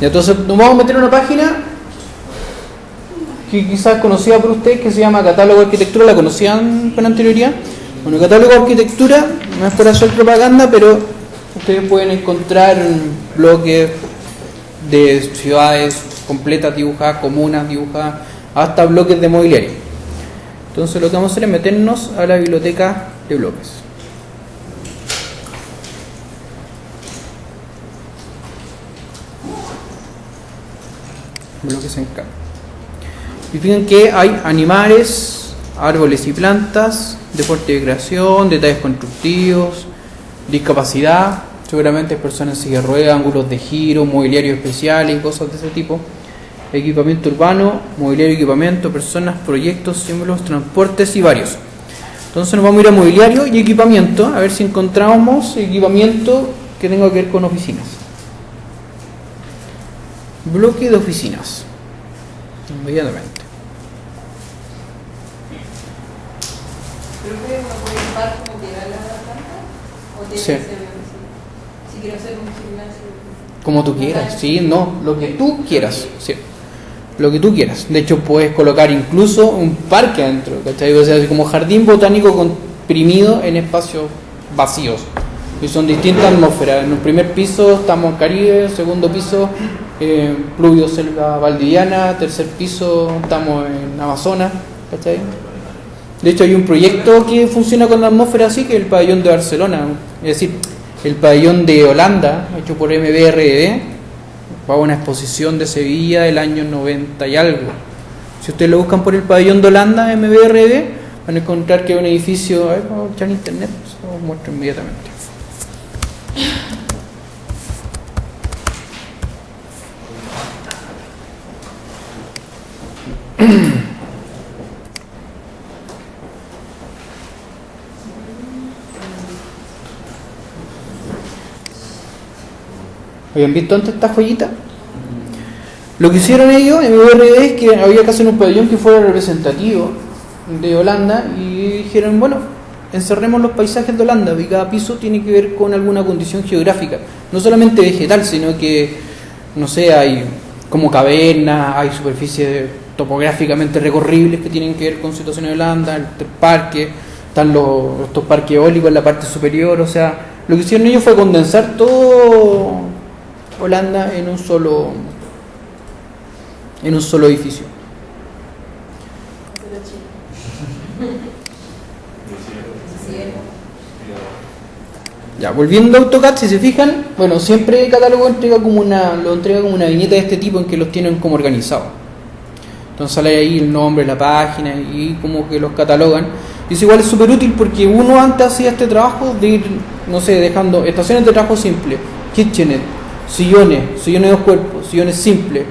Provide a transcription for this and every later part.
Y entonces nos vamos a meter en una página que quizás conocida por ustedes, que se llama Catálogo de Arquitectura. ¿La conocían con anterioridad? Bueno, Catálogo de Arquitectura no es por hacer propaganda, pero ustedes pueden encontrar bloques de ciudades completas dibujadas, comunas dibujadas, hasta bloques de mobiliario. Entonces lo que vamos a hacer es meternos a la biblioteca de bloques. Bloques en K. Y fíjense que hay animales, árboles y plantas, deporte de creación, detalles constructivos, discapacidad, seguramente personas en silla de ruedas, ángulos de giro, mobiliario especial y cosas de ese tipo, equipamiento urbano, mobiliario y equipamiento, personas, proyectos, símbolos, transportes y varios. Entonces nos vamos a ir a mobiliario y equipamiento, a ver si encontramos equipamiento que tenga que ver con oficinas. Bloque de oficinas. Inmediatamente. ¿Pero uno puede ocupar como quiera la planta? ¿O tiene Sí. que ser si quiero hacer un gimnasio? Como tú quieras, sí, no, lo que tú quieras, sí. Lo que tú quieras. De hecho, puedes colocar incluso un parque adentro, ¿cachai? O sea, como jardín botánico comprimido en espacios vacíos. Y son distintas atmósferas. En el primer piso estamos en Caribe, segundo piso pluvio selva valdiviana, tercer piso estamos en Amazonas, ¿cachai? De hecho hay un proyecto que funciona con la atmósfera así, que es el pabellón de Barcelona, es decir, el pabellón de Holanda, hecho por MBRD, va a una exposición de Sevilla del año 90 y algo. Si ustedes lo buscan por el pabellón de Holanda, MBRD, van a encontrar que hay un edificio, a ver, vamos a echar en internet, se lo muestro inmediatamente. ¿Habían visto antes esta joyita? Lo que hicieron ellos en MBRD es que había que hacer un pabellón que fuera representativo de Holanda y dijeron, bueno, encerremos los paisajes de Holanda, y cada piso tiene que ver con alguna condición geográfica, no solamente vegetal, sino que, no sé, hay como cavernas, hay superficies topográficamente recorribles que tienen que ver con situaciones de Holanda, el parque, están estos parques eólicos en la parte superior, o sea, lo que hicieron ellos fue condensar todo Holanda en un solo edificio. Ya, volviendo a AutoCAD, si se fijan, bueno, siempre el catálogo lo entrega como una viñeta de este tipo en que los tienen como organizados. Entonces sale ahí el nombre, la página y como que los catalogan. Y eso igual es súper útil porque uno antes hacía este trabajo de ir, no sé, dejando estaciones de trabajo simples, kitchenet, sillones de dos cuerpos, sillones simples,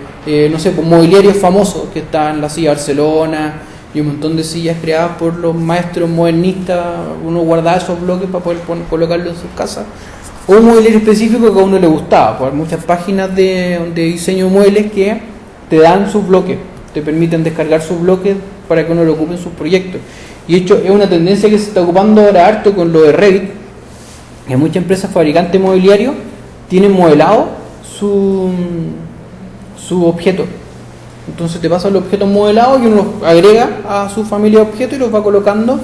no sé, pues mobiliarios famosos que están en la silla de Barcelona y un montón de sillas creadas por los maestros modernistas. Uno guardaba esos bloques para poder colocarlos en sus casas, o un mobiliario específico que a uno le gustaba. Pues hay muchas páginas de diseño de muebles que te dan sus bloques, te permiten descargar sus bloques para que uno lo ocupe en sus proyectos. Y de hecho es una tendencia que se está ocupando ahora harto con lo de Revit, que muchas empresas fabricantes de mobiliario tienen modelado su objeto. Entonces te pasan los objetos modelados y uno los agrega a su familia de objetos y los va colocando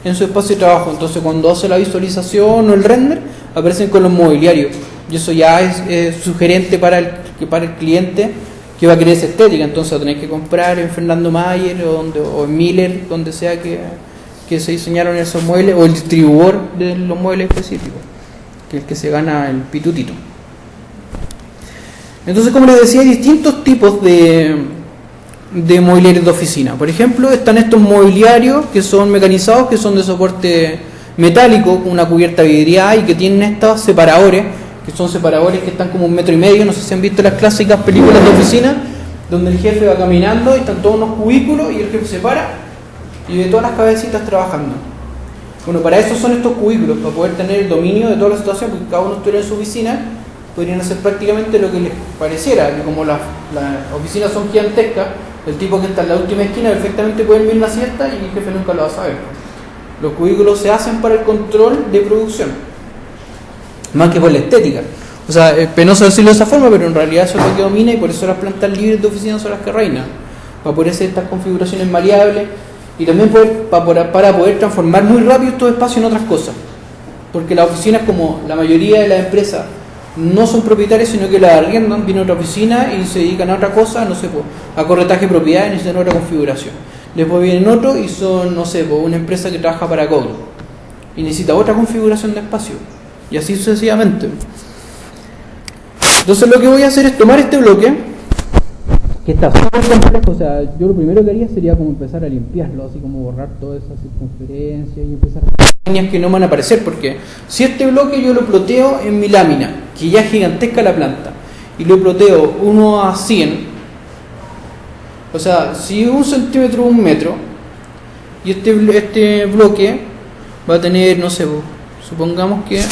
en su espacio de trabajo. Entonces cuando hace la visualización o el render, aparecen con los mobiliarios. Y eso ya es sugerente para el cliente que va a querer esa estética. Entonces va a tener que comprar en Fernando Mayer o en Miller, donde sea que se diseñaron esos muebles, o el distribuidor de los muebles específicos, que es el que se gana el pitutito. Entonces, como les decía, hay distintos tipos de mobiliarios de oficina. Por ejemplo, están estos mobiliarios que son mecanizados, que son de soporte metálico, con una cubierta vidriada y que tienen estos separadores, que son separadores que están como 1,5 metros. No sé si han visto las clásicas películas de oficina, donde el jefe va caminando y están todos unos cubículos y el jefe se para y ve todas las cabecitas trabajando. Bueno, para eso son estos cubículos, para poder tener el dominio de toda la situación, porque cada uno estuviera en su oficina, podrían hacer prácticamente lo que les pareciera, que como las oficinas son gigantescas, el tipo que está en la última esquina perfectamente puede dormir la siesta y el jefe nunca lo va a saber. Los cubículos se hacen para el control de producción, más que por la estética. O sea, es penoso decirlo de esa forma, pero en realidad eso es lo que domina y por eso las plantas libres de oficina son las que reinan. Para poder hacer estas configuraciones maleables y también para poder transformar muy rápido estos espacios en otras cosas. Porque las oficinas, como la mayoría de las empresas no son propietarias, sino que las arriendan, viene otra oficina y se dedican a otra cosa, no sé, a corretaje de propiedades, necesitan otra configuración. Después vienen otros y son, no sé, una empresa que trabaja para Google y necesita otra configuración de espacio. Y así sucesivamente. Entonces lo que voy a hacer es tomar este bloque, que está súper complejo. O sea, yo lo primero que haría sería como empezar a limpiarlo, así como borrar toda esa circunferencia y empezar a hacer líneas que no van a aparecer, porque si este bloque yo lo ploteo en mi lámina, que ya es gigantesca la planta, y lo ploteo 1:100, o sea, si 1 centímetro es 1 metro, y este bloque va a tener, no sé, supongamos que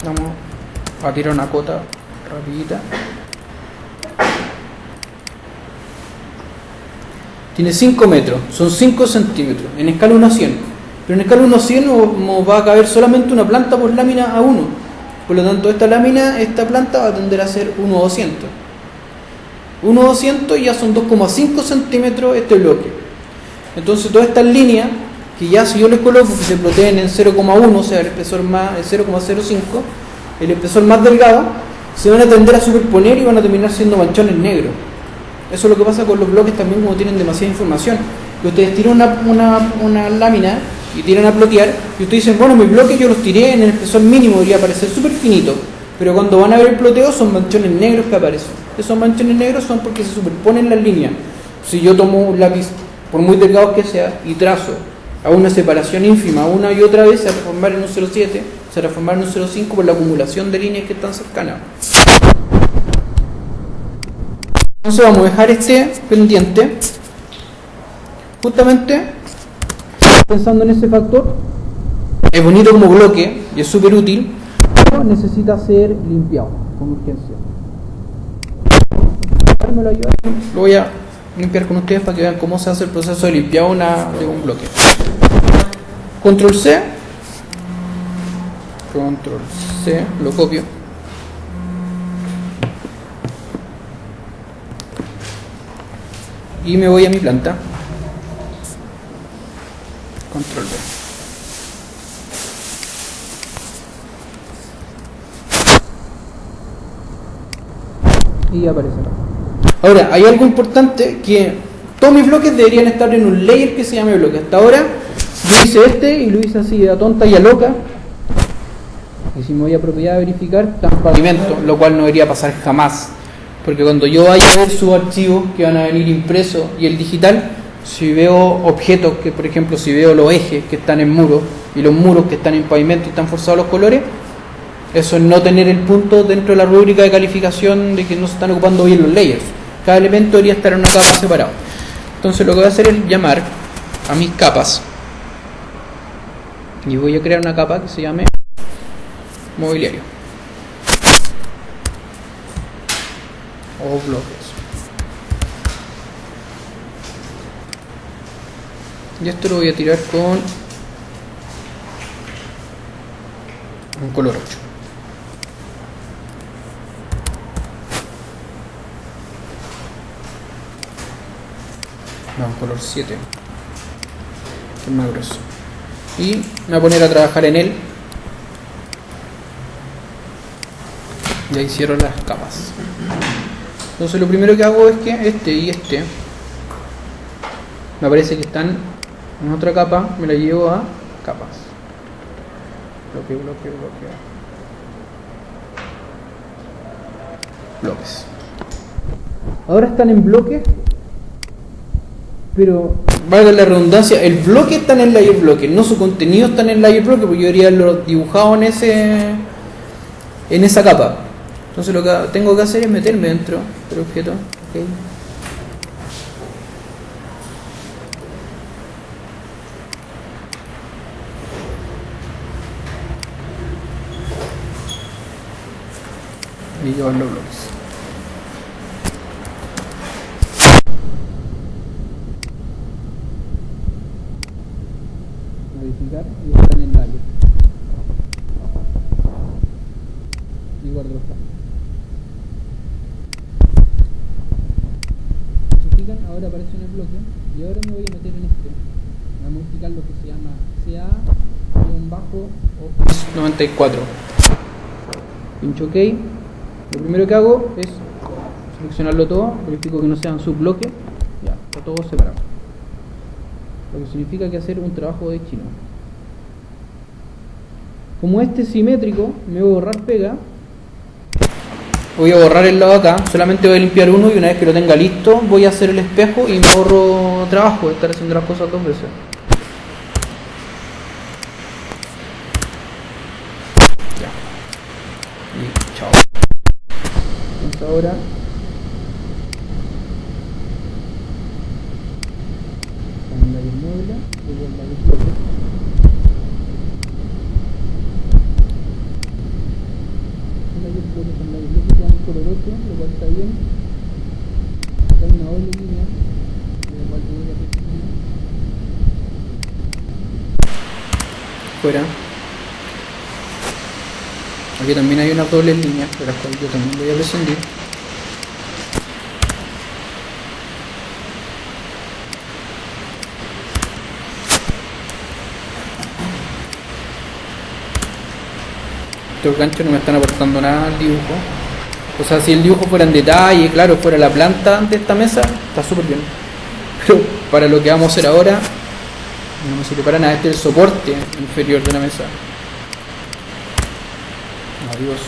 vamos a tirar una cota rapidita. Tiene 5 metros, son 5 centímetros, en escala 1:100. Pero en escala 1:100 nos va a caber solamente una planta por lámina A1. Por lo tanto, esta planta va a tender a ser 1:200. 1:200 ya son 2,5 centímetros este bloque. Entonces, todas estas líneas, que ya si yo les coloco que se ploteen en 0,1, o sea, el espesor más, el 0,05, el espesor más delgado, se van a tender a superponer y van a terminar siendo manchones negros. Eso es lo que pasa con los bloques también, como tienen demasiada información. Y ustedes tiran una lámina y tiran a plotear, y ustedes dicen, bueno, mis bloques yo los tiré en el espesor mínimo, debería parecer súper finito. Pero cuando van a ver el ploteo son manchones negros que aparecen. Esos manchones negros son porque se superponen las líneas. Si yo tomo un lápiz, por muy delgado que sea, y trazo a una separación ínfima una y otra vez, se va a transformar en un 0,7, se va a transformar en un 0,5 por la acumulación de líneas que están cercanas. Entonces vamos a dejar este pendiente, justamente pensando en ese factor. Es bonito como bloque y es súper útil, pero necesita ser limpiado con urgencia. Lo voy a limpiar con ustedes para que vean cómo se hace el proceso de limpiado de un bloque. Control C, lo copio. Y me voy a mi planta. Control V. Y aparece acá. Ahora, hay algo importante, que todos mis bloques deberían estar en un layer que se llame bloque. Hasta ahora yo hice este y lo hice así a tonta y a loca. Y si me voy a propiedad a verificar, está en pavimento, lo cual no debería pasar jamás. Porque cuando yo vaya a ver sus archivos que van a venir impresos y el digital, si veo objetos, que por ejemplo si veo los ejes que están en muros y los muros que están en pavimento y están forzados los colores, eso es no tener el punto dentro de la rúbrica de calificación de que no se están ocupando bien los layers. Cada elemento debería estar en una capa separada. Entonces lo que voy a hacer es llamar a mis capas y voy a crear una capa que se llame mobiliario o bloques. Y esto lo voy a tirar con un color 8. No, un color 7, que es más grueso. Y me voy a poner a trabajar en él. Y ahí cierro las capas. Entonces lo primero que hago es que este y este me parece que están en otra capa, me la llevo a capas. Bloque. Bloques. Ahora están en bloques, pero valga la redundancia, el bloque está en el layer bloque, no su contenido está en el layer bloque, porque yo debería haberlo dibujado en esa capa. Entonces lo que tengo que hacer es meterme dentro del objeto. Okay. Y llevar los bloques. Modificar y están en layer. Y lugar de los cables. Si se fijan, ahora aparece en el bloque y ahora me voy a meter en este. Voy a modificar lo que se llama CA-Office 94. Pincho OK. Lo primero que hago es seleccionarlo todo, verifico que no sean subbloques. Ya, está todo separado. Lo que significa que hacer un trabajo de chino. Como este es simétrico, me voy a borrar pega. Voy a borrar el lado de acá, solamente voy a limpiar uno y una vez que lo tenga listo voy a hacer el espejo y me ahorro trabajo de estar haciendo las cosas dos veces. Ya. Y chao. Entonces ahora con la mueble, luego la bloque. Con la bloque queda un color 8, lo cual está bien. Acá hay una doble línea, la cual voy a prescindir. Fuera. Aquí también hay unas dobles líneas, de las cuales yo también voy a prescindir. Estos ganchos no me están aportando nada al dibujo. O sea, si el dibujo fuera en detalle, claro, fuera la planta de esta mesa, está súper bien. Pero para lo que vamos a hacer ahora, no me sirve para nada. Este es el soporte inferior de la mesa. Adiós.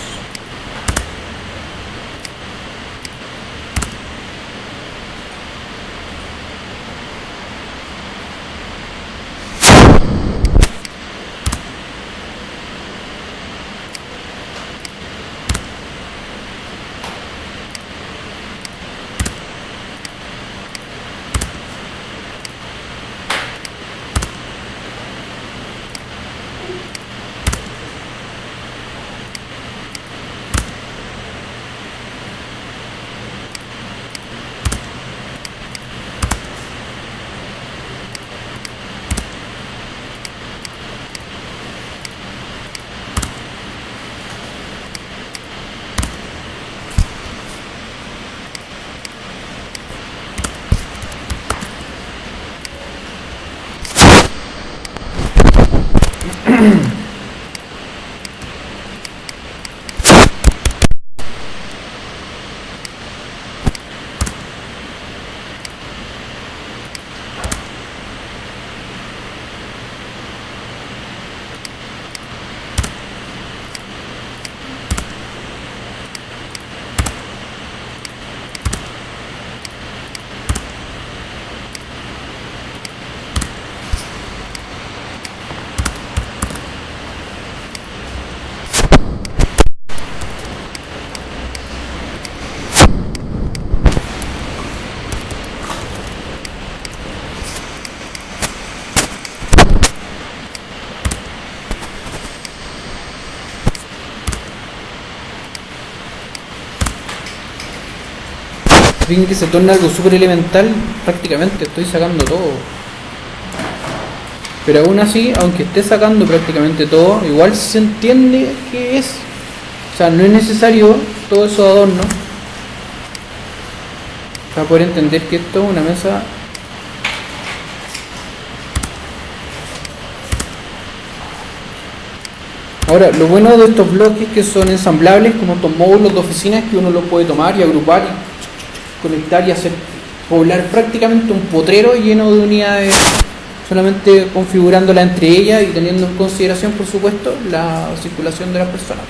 Fíjense que se torna algo súper elemental, prácticamente estoy sacando todo. Pero aún así, aunque esté sacando prácticamente todo, igual se entiende que es. O sea, no es necesario todo eso adorno para poder entender que esto es una mesa. Ahora, lo bueno de estos bloques que son ensamblables, como estos módulos de oficinas, que uno los puede tomar y agrupar y conectar y hacer poblar prácticamente un potrero lleno de unidades, solamente configurándola entre ellas y teniendo en consideración, por supuesto, la circulación de las personas.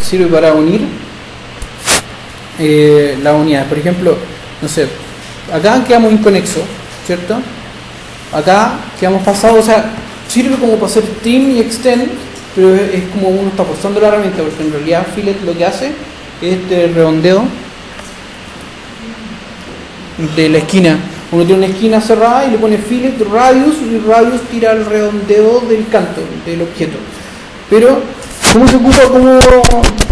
sirve para unir las unidades. Por ejemplo, no sé, acá quedamos inconexos, ¿cierto? Acá quedamos pasados, o sea, sirve como para hacer trim y extend, pero es como uno está forzando la herramienta, porque en realidad fillet lo que hace es este redondeo de la esquina. Uno tiene una esquina cerrada y le pone fillet radius, y radius tira el redondeo del canto del objeto. Pero, ¿cómo se ocupa como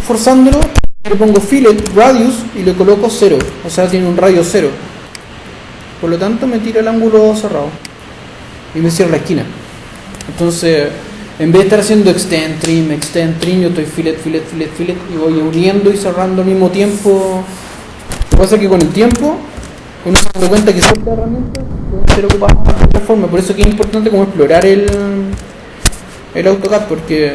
forzándolo? Le pongo fillet radius y le coloco 0, o sea, tiene un radio 0. Por lo tanto, me tira el ángulo cerrado y me cierra la esquina. Entonces, en vez de estar haciendo extend, trim, yo estoy fillet, fillet, fillet, fillet y voy uniendo y cerrando al mismo tiempo. Lo que pasa es que con el tiempo uno se da cuenta que ciertas herramientas pueden ser ocupadas de otra forma. Por eso que es importante como explorar el AutoCAD, porque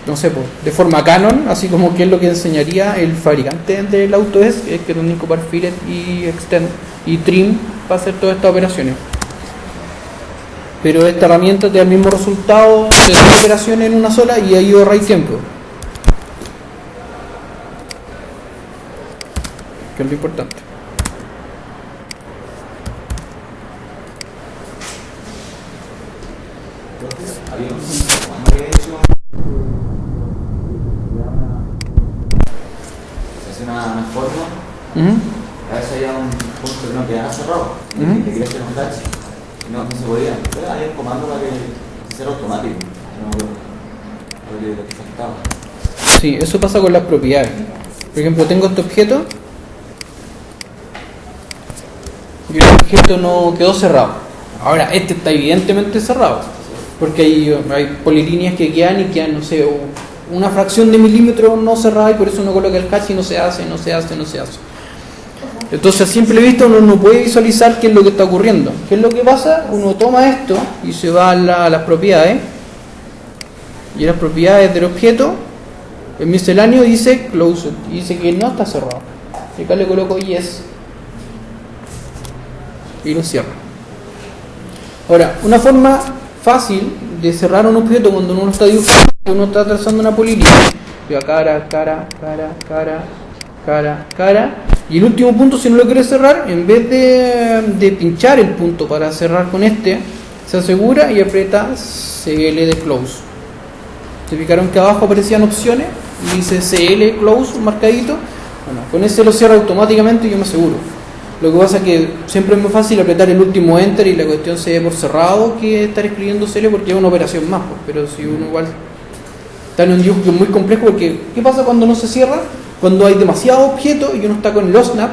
no sé, pues, de forma canon, así como que es lo que enseñaría el fabricante del auto es que tienen que ocupar fillet y extend y trim para hacer todas estas operaciones. Pero esta herramienta te da el mismo resultado de 2 operaciones en una sola y ahí ahorráis tiempo, que es lo importante. Una forma, a veces había un punto que no quedaba cerrado, que quería hacer un touch, y no se podía. Pero había un comando para que hiciera automático, lo que faltaba. Sí, eso pasa con las propiedades. Por ejemplo, tengo este objeto y el objeto no quedó cerrado. Ahora, este está evidentemente cerrado, porque hay polilíneas que quedan, no sé, una fracción de milímetro no cerrada, y por eso uno coloca el catch y no se hace. Entonces, a simple vista uno no puede visualizar qué es lo que está ocurriendo. ¿Qué es lo que pasa? Uno toma esto y se va a las propiedades, y en las propiedades del objeto, el misceláneo dice closed, y dice que no está cerrado. Y acá le coloco yes y lo cierro. Ahora, una forma fácil de cerrar un objeto cuando uno está dibujando, uno está trazando una polilínea, cara, y el último punto, si no lo quiere cerrar, en vez de pinchar el punto para cerrar con este, se asegura y aprieta CL de close. ¿Se fijaron que abajo aparecían opciones? Y dice CL close marcadito. Bueno, con ese lo cierra automáticamente y yo me aseguro. Lo que pasa es que siempre es más fácil apretar el último enter y la cuestión se ve por cerrado que estar escribiendo CL, porque es una operación más. Pero si uno igual está en un dibujo que es muy complejo, porque ¿qué pasa cuando no se cierra? Cuando hay demasiados objetos y uno está con el OSNAP,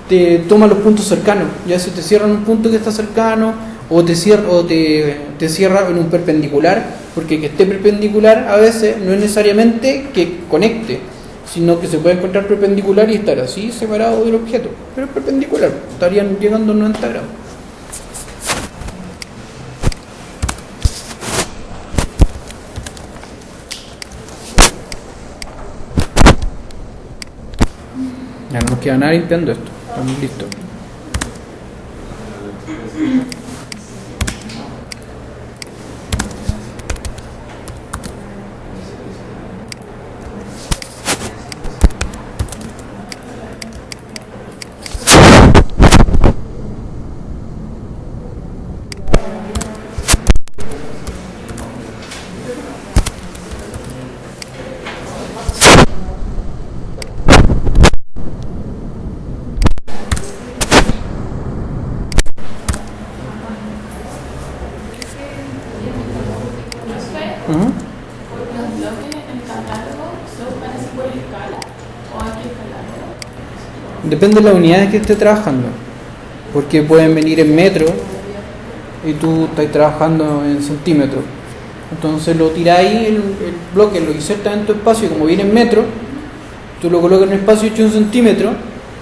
te toma los puntos cercanos. Ya si te cierran un punto que está cercano, o te cierra en un perpendicular, porque que esté perpendicular a veces no es necesariamente que conecte, sino que se puede encontrar perpendicular y estar así separado del objeto, pero es perpendicular, estarían llegando a 90 grados. Ya no nos queda nada limpiando esto, estamos listos. Depende de las unidades que esté trabajando, porque pueden venir en metros y tú estás trabajando en centímetros. Entonces lo tiráis, el bloque lo insertas en tu espacio, y como viene en metros, tú lo colocas en un espacio hecho en centímetros,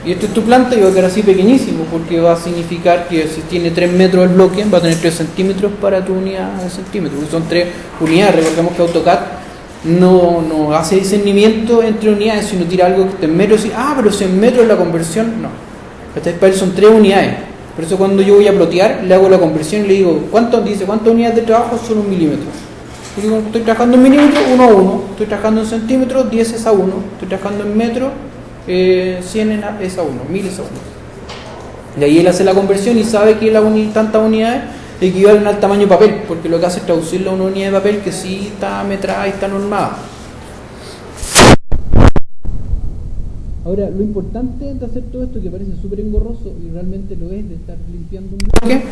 y esto es tu planta y va a quedar así pequeñísimo, porque va a significar que si tiene 3 metros el bloque, va a tener 3 centímetros para tu unidad de centímetros, porque son 3 unidades. Recordemos que AutoCAD no hace discernimiento entre unidades, sino tira algo que esté en metros y pero si en metros la conversión, no. Para él son 3 unidades. Por eso cuando yo voy a plotear, le hago la conversión y le digo, ¿cuántas unidades de trabajo son 1 milímetro? Yo digo, estoy trabajando en milímetros, 1 a 1. Estoy trabajando en centímetros, 10 es a 1. Estoy trabajando en metros, 100 es a 1, 1000 es a 1. Y ahí él hace la conversión y sabe que tantas unidades equivalen al tamaño de papel, porque lo que hace es traducirlo a una unidad de papel que sí está metrada y está normada. Ahora, lo importante de hacer todo esto, que parece súper engorroso y realmente lo es, de estar limpiando un bloque,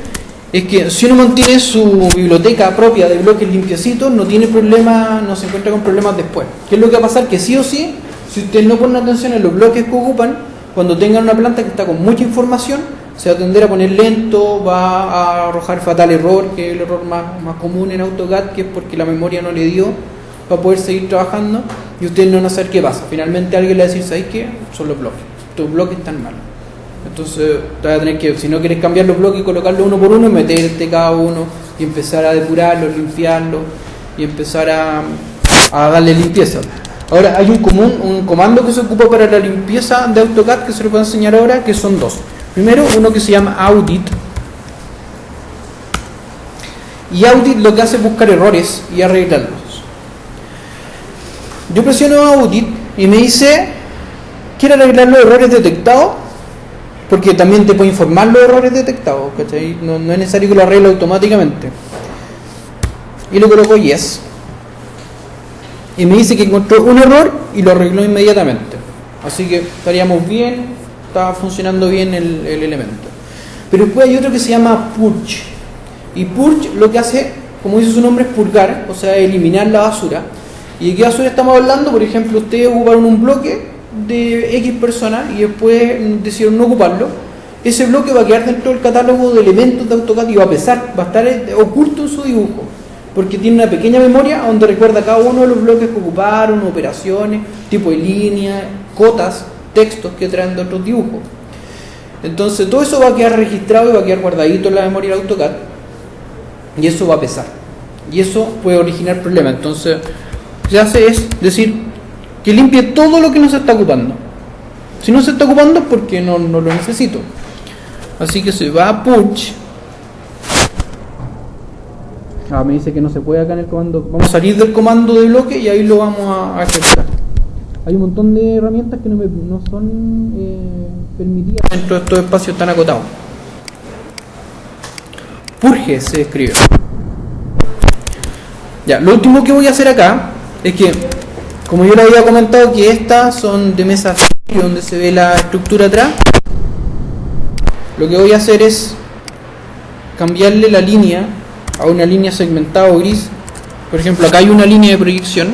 es que si uno mantiene su biblioteca propia de bloques limpiecitos, no tiene problemas, no se encuentra con problemas después. ¿Qué es lo que va a pasar? Que sí o sí, si ustedes no ponen atención en los bloques que ocupan, cuando tengan una planta que está con mucha información, se va a tender a poner lento, va a arrojar fatal error, que es el error más común en AutoCAD, que es porque la memoria no le dio para poder seguir trabajando, y ustedes no van a saber qué pasa. Finalmente alguien le va a decir, ¿sabes qué? Son los bloques, tus bloques están mal. Entonces vas a tener que, si no quieres cambiar los bloques y colocarlos uno por uno, meterte cada uno y empezar a depurarlos, limpiarlos y empezar a darle limpieza. Ahora hay un comando que se ocupa para la limpieza de AutoCAD que se lo voy a enseñar ahora, que son dos. Primero, uno que se llama Audit. Y Audit lo que hace es buscar errores y arreglarlos. Yo presiono Audit y me dice, ¿quiere arreglar los errores detectados? Porque también te puede informar los errores detectados, ¿cachai? No es necesario que lo arregle automáticamente. Y le coloco Yes. Y me dice que encontró un error y lo arregló inmediatamente. Así que estaríamos bien, está funcionando bien el elemento. Pero después hay otro que se llama Purge. Y Purge lo que hace, como dice su nombre, es purgar, o sea, eliminar la basura. ¿Y de qué basura estamos hablando? Por ejemplo, ustedes ocuparon un bloque de X personas y después decidieron no ocuparlo. Ese bloque va a quedar dentro del catálogo de elementos de AutoCAD y va a pesar, va a estar oculto en su dibujo, porque tiene una pequeña memoria donde recuerda cada uno de los bloques que ocuparon, operaciones, tipo de línea, cotas, textos que traen de otros dibujos. Entonces todo eso va a quedar registrado y va a quedar guardadito en la memoria de AutoCAD, y eso va a pesar, y eso puede originar problemas. Entonces lo que hace es decir que limpie todo lo que no se está ocupando. Si no se está ocupando es porque no lo necesito. Así que se va a Purge. Me dice que no se puede acá en el comando. Vamos a salir del comando de bloque y ahí lo vamos a ejecutar. Hay un montón de herramientas que no son permitidas dentro de estos espacios tan acotados. Purge se escribe. Ya, lo último que voy a hacer acá es que, como yo le había comentado, que estas son de mesa donde se ve la estructura atrás, lo que voy a hacer es cambiarle la línea a una línea segmentada o gris. Por ejemplo, acá hay una línea de proyección.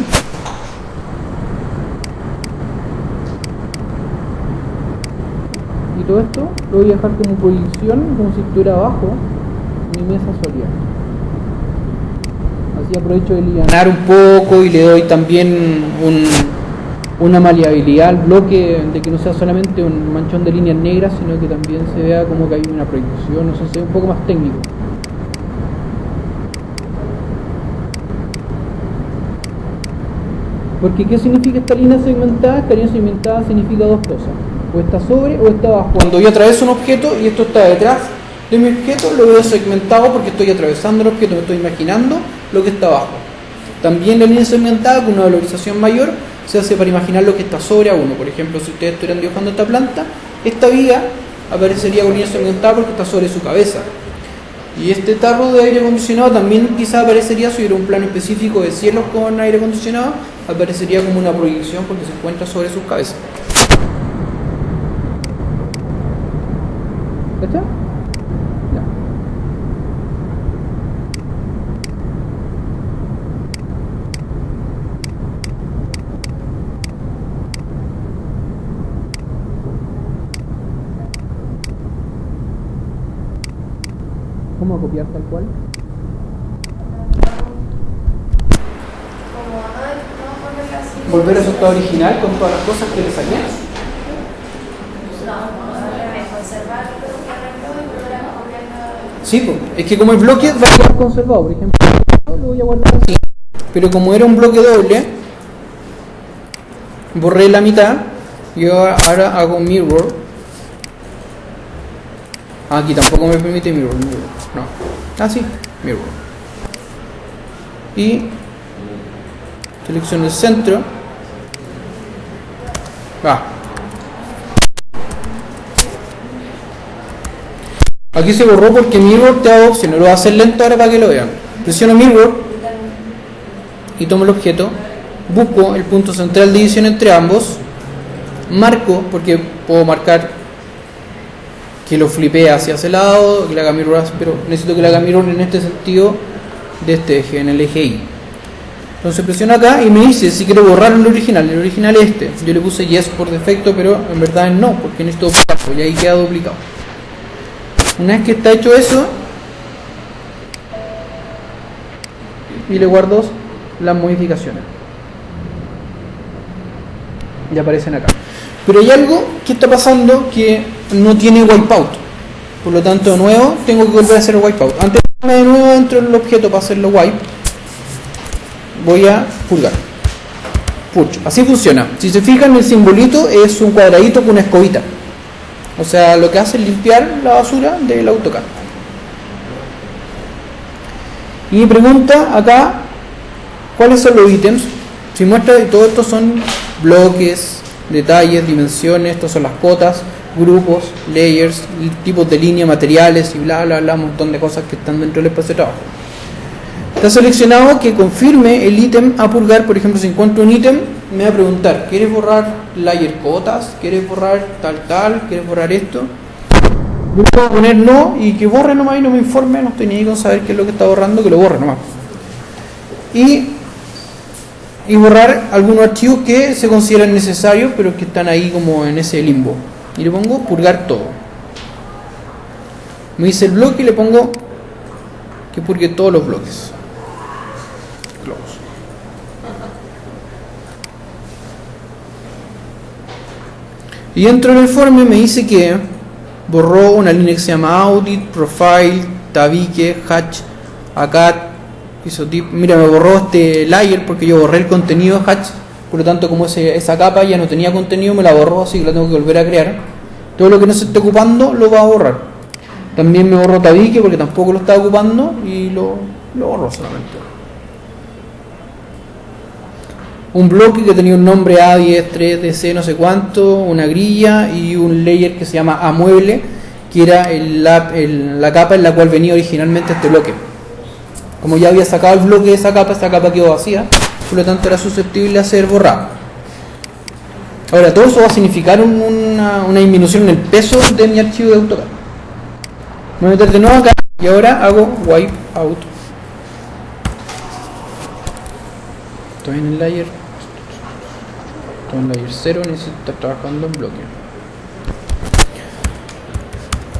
Y todo esto lo voy a dejar como proyección, como si estuviera abajo mi mesa sólida. Así aprovecho de livianar un poco y le doy también una maleabilidad al bloque, de que no sea solamente un manchón de líneas negras, sino que también se vea como que hay una proyección, o sea, se ve un poco más técnico. Porque ¿qué significa esta línea segmentada? Esta línea segmentada significa dos cosas: o está sobre o está abajo. Cuando yo atraveso un objeto y esto está detrás de mi objeto, lo veo segmentado porque estoy atravesando el objeto, me estoy imaginando lo que está abajo. También la línea segmentada, con una valorización mayor, se hace para imaginar lo que está sobre a uno. Por ejemplo, si ustedes estuvieran dibujando esta planta, esta viga aparecería con línea segmentada porque está sobre su cabeza. Y este tarro de aire acondicionado también quizá aparecería, si hubiera un plano específico de cielos con aire acondicionado, aparecería como una proyección porque se encuentra sobre sus cabezas. ¿Está? Ya. ¿Cómo copiar tal cual? Volver a su estado original con todas las cosas que le saqué. Sí, pues, es que como el bloque va a quedar conservado, por ejemplo, lo voy a guardar así, pero como era un bloque doble, borré la mitad, y ahora hago mirror. Aquí tampoco me permite mirror, no. Sí, mirror. Y selecciono el centro. Aquí se borró porque Mirror te da opciones, lo voy a hacer lento ahora para que lo vean. Presiono Mirror y tomo el objeto, busco el punto central de división entre ambos, marco, porque puedo marcar que lo flipee hacia ese lado, que le haga Mirror, pero necesito que le haga Mirror en este sentido de este eje, en el eje Y. Entonces presiono acá y me dice si quiero borrar el original es este. Yo le puse yes por defecto, pero en verdad es no, porque necesito duplicarlo y ahí queda duplicado. Una vez que está hecho eso, y le guardo las modificaciones, ya aparecen acá. Pero hay algo que está pasando que no tiene wipeout, por lo tanto de nuevo tengo que volver a hacer el wipeout. Antes de irme de nuevo dentro del objeto para hacerlo wipe, voy a purgar. Purge. Así funciona. Si se fijan, el simbolito es un cuadradito con una escobita. O sea, lo que hace es limpiar la basura del AutoCAD. Y me pregunta acá cuáles son los ítems. Si muestra que todo esto son bloques, detalles, dimensiones, estas son las cotas, grupos, layers, tipos de línea, materiales y bla bla bla, un montón de cosas que están dentro del espacio de trabajo. Está seleccionado que confirme el ítem a purgar. Por ejemplo, si encuentro un ítem, me va a preguntar: ¿quieres borrar layer cotas? ¿Quieres borrar tal? ¿Quieres borrar esto? Yo puedo poner no y que borre nomás y no me informe, no estoy ni ahí con saber qué es lo que está borrando, que lo borre nomás. Y borrar algunos archivos que se consideran necesarios, pero que están ahí como en ese limbo. Y le pongo purgar todo. Me dice el bloque y le pongo que purgue todos los bloques. Close. Y dentro del informe me dice que borró una línea que se llama Audit, Profile, Tabique, Hatch, ACAD, Isotip. Mira, me borró este layer porque yo borré el contenido de Hatch. Por lo tanto, como esa capa ya no tenía contenido, me la borró, así que la tengo que volver a crear. Todo lo que no se esté ocupando lo va a borrar. También me borró Tabique porque tampoco lo estaba ocupando y lo borró solamente. Un bloque que tenía un nombre A10, 3, DC, no sé cuánto, una grilla y un layer que se llama Amueble, que era la capa en la cual venía originalmente este bloque. Como ya había sacado el bloque de esa capa quedó vacía, por lo tanto era susceptible a ser borrado. Ahora, todo eso va a significar una disminución en el peso de mi archivo de AutoCAD. Me voy a meter de nuevo acá y ahora hago wipe out. Estoy en el layer. Estoy en layer 0, necesito estar trabajando en bloque.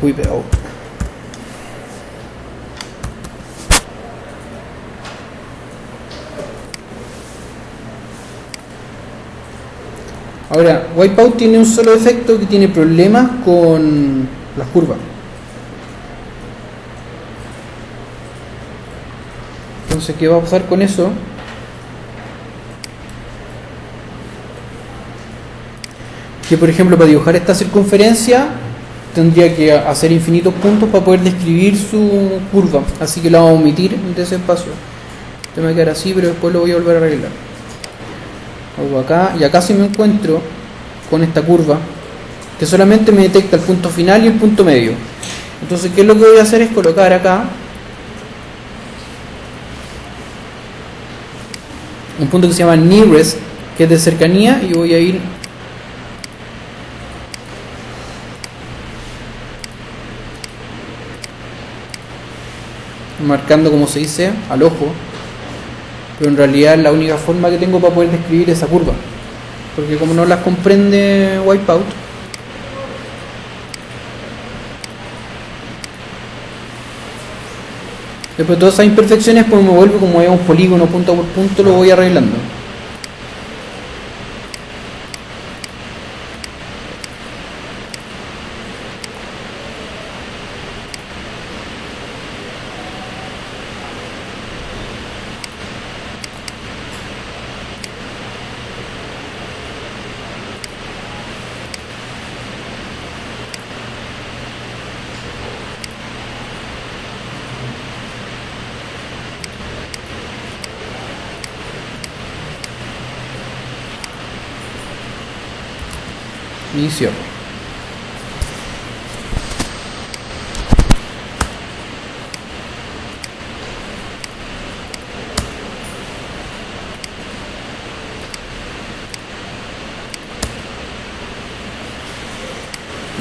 Wipe out. Ahora, Wipeout tiene un solo efecto, que tiene problemas con las curvas. Entonces, ¿qué va a pasar con eso? Que, por ejemplo, para dibujar esta circunferencia tendría que hacer infinitos puntos para poder describir su curva. Así que lo vamos a omitir de ese espacio. Esto me va a quedar así, pero después lo voy a volver a arreglar. Hago acá, y acá sí me encuentro con esta curva que solamente me detecta el punto final y el punto medio. Entonces, ¿qué es lo que voy a hacer? Es colocar acá un punto que se llama Nearest, que es de cercanía, y voy a ir marcando, como se dice, al ojo, pero en realidad es la única forma que tengo para poder describir esa curva, porque como no las comprende Wipeout, después de todas esas imperfecciones, pues me vuelvo, como es un polígono punto por punto, lo voy arreglando. y cierro.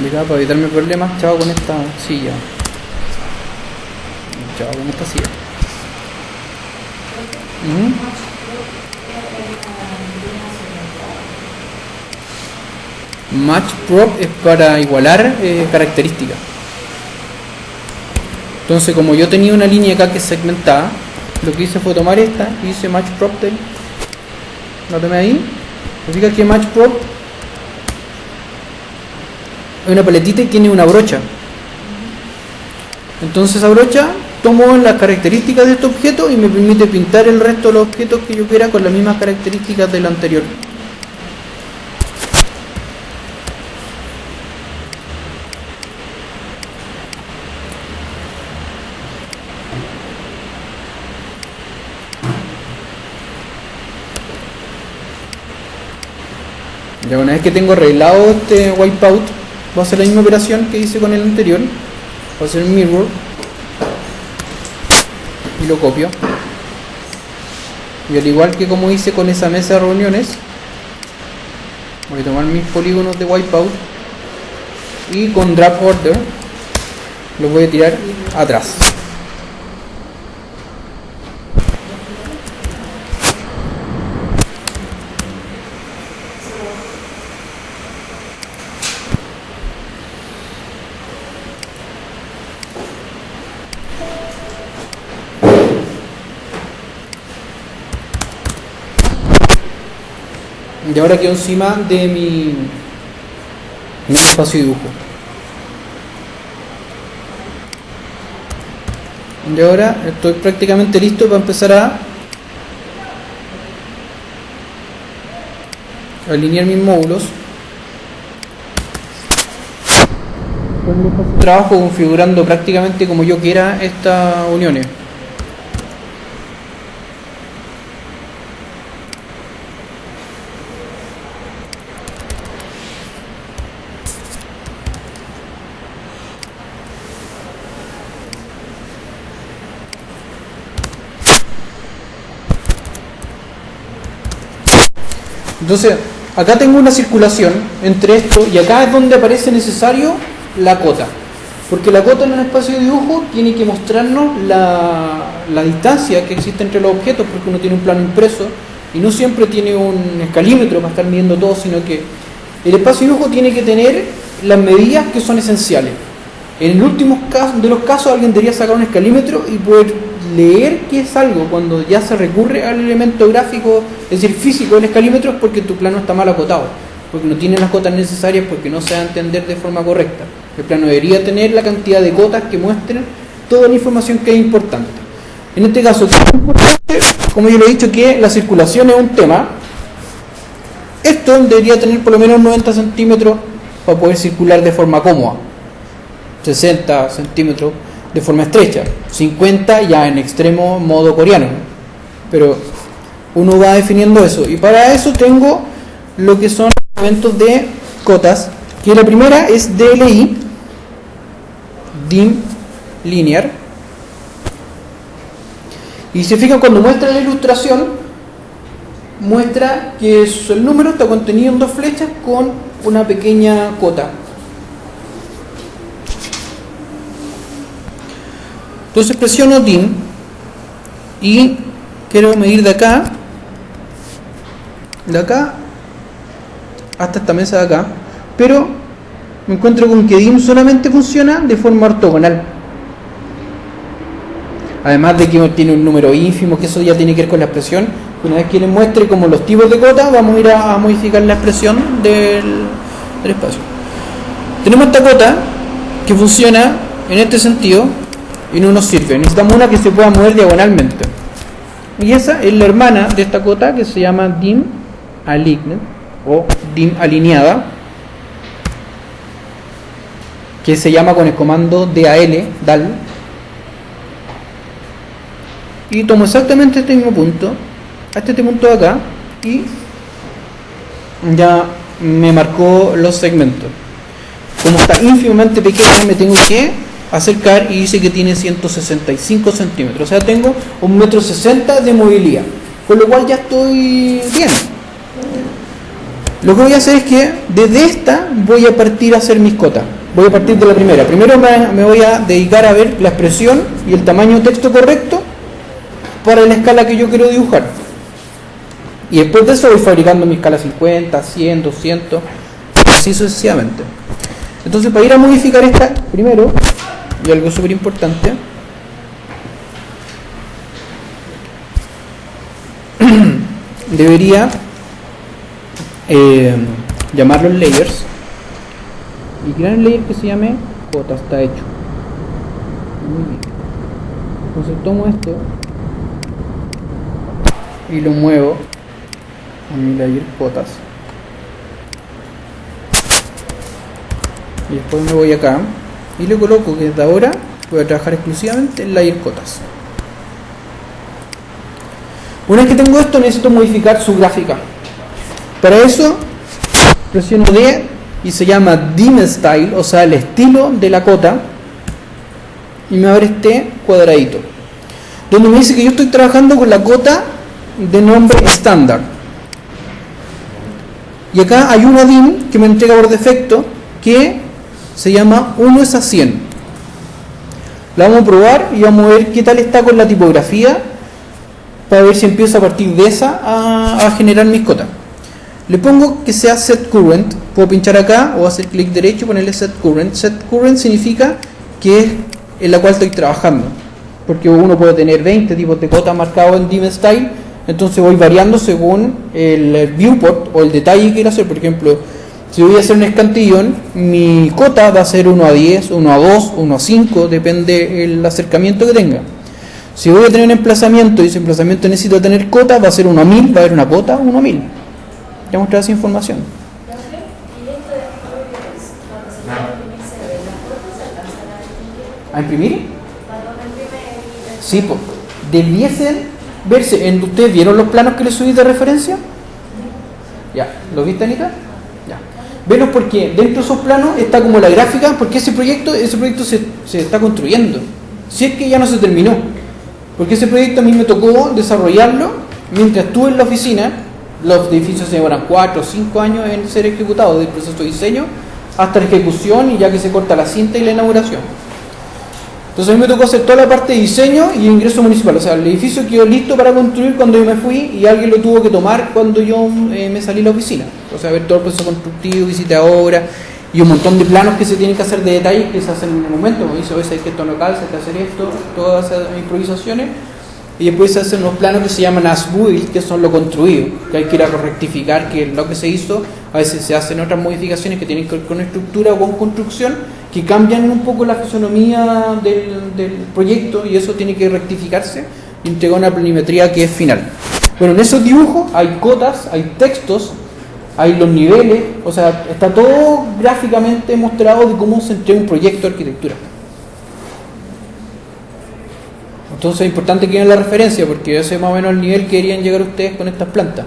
De acá, para evitarme problemas, chao con esta silla. Chao con esta silla. Match prop es para igualar características. Entonces, como yo tenía una línea acá que es segmentada, lo que hice fue tomar esta y hice match prop tail. La tomé ahí. Significa que match prop es una paletita y tiene una brocha. Entonces esa brocha tomo las características de este objeto y me permite pintar el resto de los objetos que yo quiera con las mismas características del anterior. Ya una vez que tengo arreglado este wipeout, voy a hacer la misma operación que hice con el anterior. Voy a hacer mirror y lo copio. Y al igual que como hice con esa mesa de reuniones, voy a tomar mis polígonos de wipeout y con drag order los voy a tirar atrás. Y ahora quedo encima de mi espacio de dibujo. Y ahora estoy prácticamente listo para empezar a alinear mis módulos. Trabajo configurando prácticamente como yo quiera estas uniones. Entonces, acá tengo una circulación entre esto y acá es donde aparece necesario la cota. Porque la cota en un espacio de dibujo tiene que mostrarnos la distancia que existe entre los objetos, porque uno tiene un plano impreso y no siempre tiene un escalímetro para estar midiendo todo, sino que el espacio de dibujo tiene que tener las medidas que son esenciales. En el último de los casos alguien debería sacar un escalímetro y poder leer qué es algo. Cuando ya se recurre al elemento gráfico, es decir, físico del escalímetro, es porque tu plano está mal acotado, porque no tiene las cotas necesarias, porque no se va a entender de forma correcta. El plano debería tener la cantidad de cotas que muestren toda la información que es importante. En este caso, como yo le he dicho que la circulación es un tema, esto debería tener por lo menos 90 centímetros para poder circular de forma cómoda, 60 centímetros de forma estrecha, 50 ya en extremo modo coreano, pero uno va definiendo eso. Y para eso tengo lo que son elementos de cotas, que la primera es DLI, Dim Linear, y se fijan cuando muestra la ilustración, muestra que el número está contenido en dos flechas con una pequeña cota. Entonces presiono Dim y quiero medir de acá hasta esta mesa de acá, pero me encuentro con que Dim solamente funciona de forma ortogonal. Además de que tiene un número ínfimo, que eso ya tiene que ver con la expresión. Una vez que les muestre como los tipos de cota, vamos a ir a modificar la expresión del espacio. Tenemos esta cota que funciona en este sentido y no nos sirve. Necesitamos una que se pueda mover diagonalmente. Y esa es la hermana de esta cota, que se llama Dim Aligned o Dim alineada, que se llama con el comando DAL. Y tomo exactamente este mismo punto, hasta este punto de acá, y ya me marcó los segmentos. Como está ínfimamente pequeño, me tengo que acercar y dice que tiene 165 centímetros. O sea, tengo 1,60 m de movilidad, con lo cual ya estoy bien. Lo que voy a hacer es que desde esta voy a partir a hacer mis cotas. Voy a partir de la primera. Primero me voy a dedicar a ver la expresión y el tamaño de texto correcto para la escala que yo quiero dibujar. Y después de eso voy fabricando mi escala 50, 100, 200, así sucesivamente. Entonces, para ir a modificar esta, primero, y algo súper importante, debería llamar los layers y crear un layer que se llame J. Está hecho. Muy bien. Entonces tomo esto y lo muevo a mi layer J. Y después me voy acá y le coloco que desde ahora voy a trabajar exclusivamente en layer J. Una vez que tengo esto, necesito modificar su gráfica. Para eso presiono D y se llama Dim Style, o sea, el estilo de la cota, y me abre este cuadradito donde me dice que yo estoy trabajando con la cota de nombre estándar, y acá hay una dim que me entrega por defecto que se llama 1:100. La vamos a probar y vamos a ver qué tal está con la tipografía para ver si empiezo a partir de esa a generar mis cotas. Le pongo que sea set current, puedo pinchar acá o hacer clic derecho y ponerle set current. Set current significa que es en la cual estoy trabajando, porque uno puede tener 20 tipos de cotas marcados en dim style, entonces voy variando según el viewport o el detalle que quiero hacer. Por ejemplo, si voy a hacer un escantillón, mi cota va a ser 1:10, 1:2, 1:5, depende el acercamiento que tenga. Si voy a tener un emplazamiento y ese emplazamiento necesito tener cota, va a ser 1:1000, va a haber una cota 1:1000. Ya mostré esa información. ¿A imprimir? Sí, pues. Debiesen verse. ¿Ustedes vieron los planos que les subí de referencia? Ya. ¿Lo viste, Anita? Ya. Velos porque dentro de esos planos está como la gráfica, porque ese proyecto se está construyendo. Si es que ya no se terminó. Porque ese proyecto a mí me tocó desarrollarlo mientras estuve en la oficina. Los edificios se demoran 4 o 5 años en ser ejecutados, del proceso de diseño hasta la ejecución y ya que se corta la cinta y la inauguración. Entonces a mí me tocó hacer toda la parte de diseño y ingreso municipal. O sea, el edificio quedó listo para construir cuando yo me fui y alguien lo tuvo que tomar cuando yo me salí de la oficina. O sea, ver todo el proceso constructivo, visita de obra y un montón de planos que se tienen que hacer de detalles que se hacen en el momento. Como dice, a veces hay que esto no calza, hay que hacer esto, todas esas improvisaciones. Y después se hacen unos planos que se llaman as-built, que son lo construido, que hay que ir a rectificar, que lo que se hizo, a veces se hacen otras modificaciones que tienen que ver con estructura o con construcción, que cambian un poco la fisonomía del proyecto, y eso tiene que rectificarse y entregar una planimetría que es final. Bueno, en esos dibujos hay cotas, hay textos, hay los niveles, o sea, está todo gráficamente mostrado de cómo se entrega un proyecto de arquitectura. Entonces es importante que vean la referencia, porque ese es más o menos el nivel que querían llegar ustedes con estas plantas.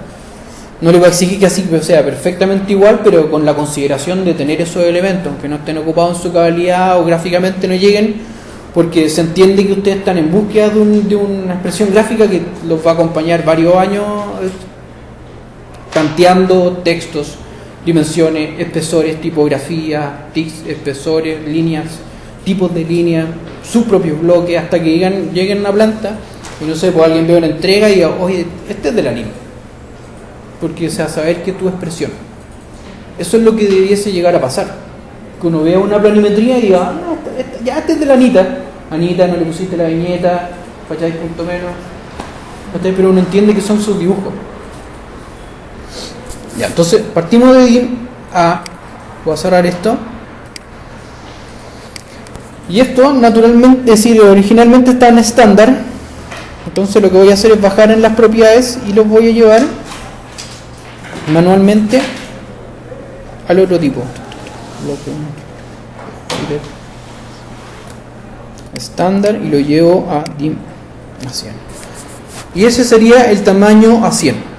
No les voy a exigir que así sea perfectamente igual, pero con la consideración de tener esos elementos, aunque no estén ocupados en su cabalidad o gráficamente no lleguen, porque se entiende que ustedes están en búsqueda de una expresión gráfica que los va a acompañar varios años tanteando textos, dimensiones, espesores, tipografía, tics, espesores, líneas, tipos de líneas, sus propios bloques, hasta que lleguen a una planta y no sé, pues alguien ve una entrega y diga, oye, este es de la línea, porque o sea, saber que tu expresión, eso es lo que debiese llegar a pasar, que uno vea una planimetría y diga, no, este es de la Anita, no le pusiste la viñeta, falláis punto menos, pero uno entiende que son sus dibujos. Ya, entonces partimos de ahí voy a cerrar esto. Y esto naturalmente, es decir, originalmente está en estándar. Entonces lo que voy a hacer es bajar en las propiedades y los voy a llevar manualmente al otro tipo. Estándar y lo llevo a dim a 100. Y ese sería el tamaño a 100.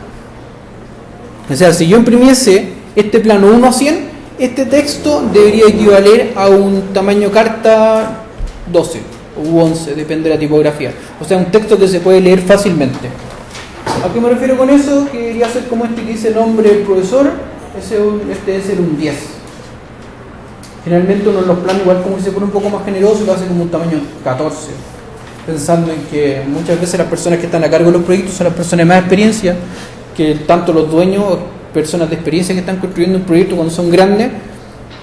O sea, si yo imprimiese este plano 1:100, este texto debería equivaler a un tamaño carta 12 u 11, depende de la tipografía. O sea, un texto que se puede leer fácilmente. ¿A qué me refiero con eso? Que debería ser como este que dice nombre del profesor, este debe ser un 10. Generalmente uno en los planos, igual como se pone un poco más generoso, lo hace como un tamaño 14, pensando en que muchas veces las personas que están a cargo de los proyectos son las personas de más experiencia, que tanto los dueños, personas de experiencia que están construyendo un proyecto cuando son grandes,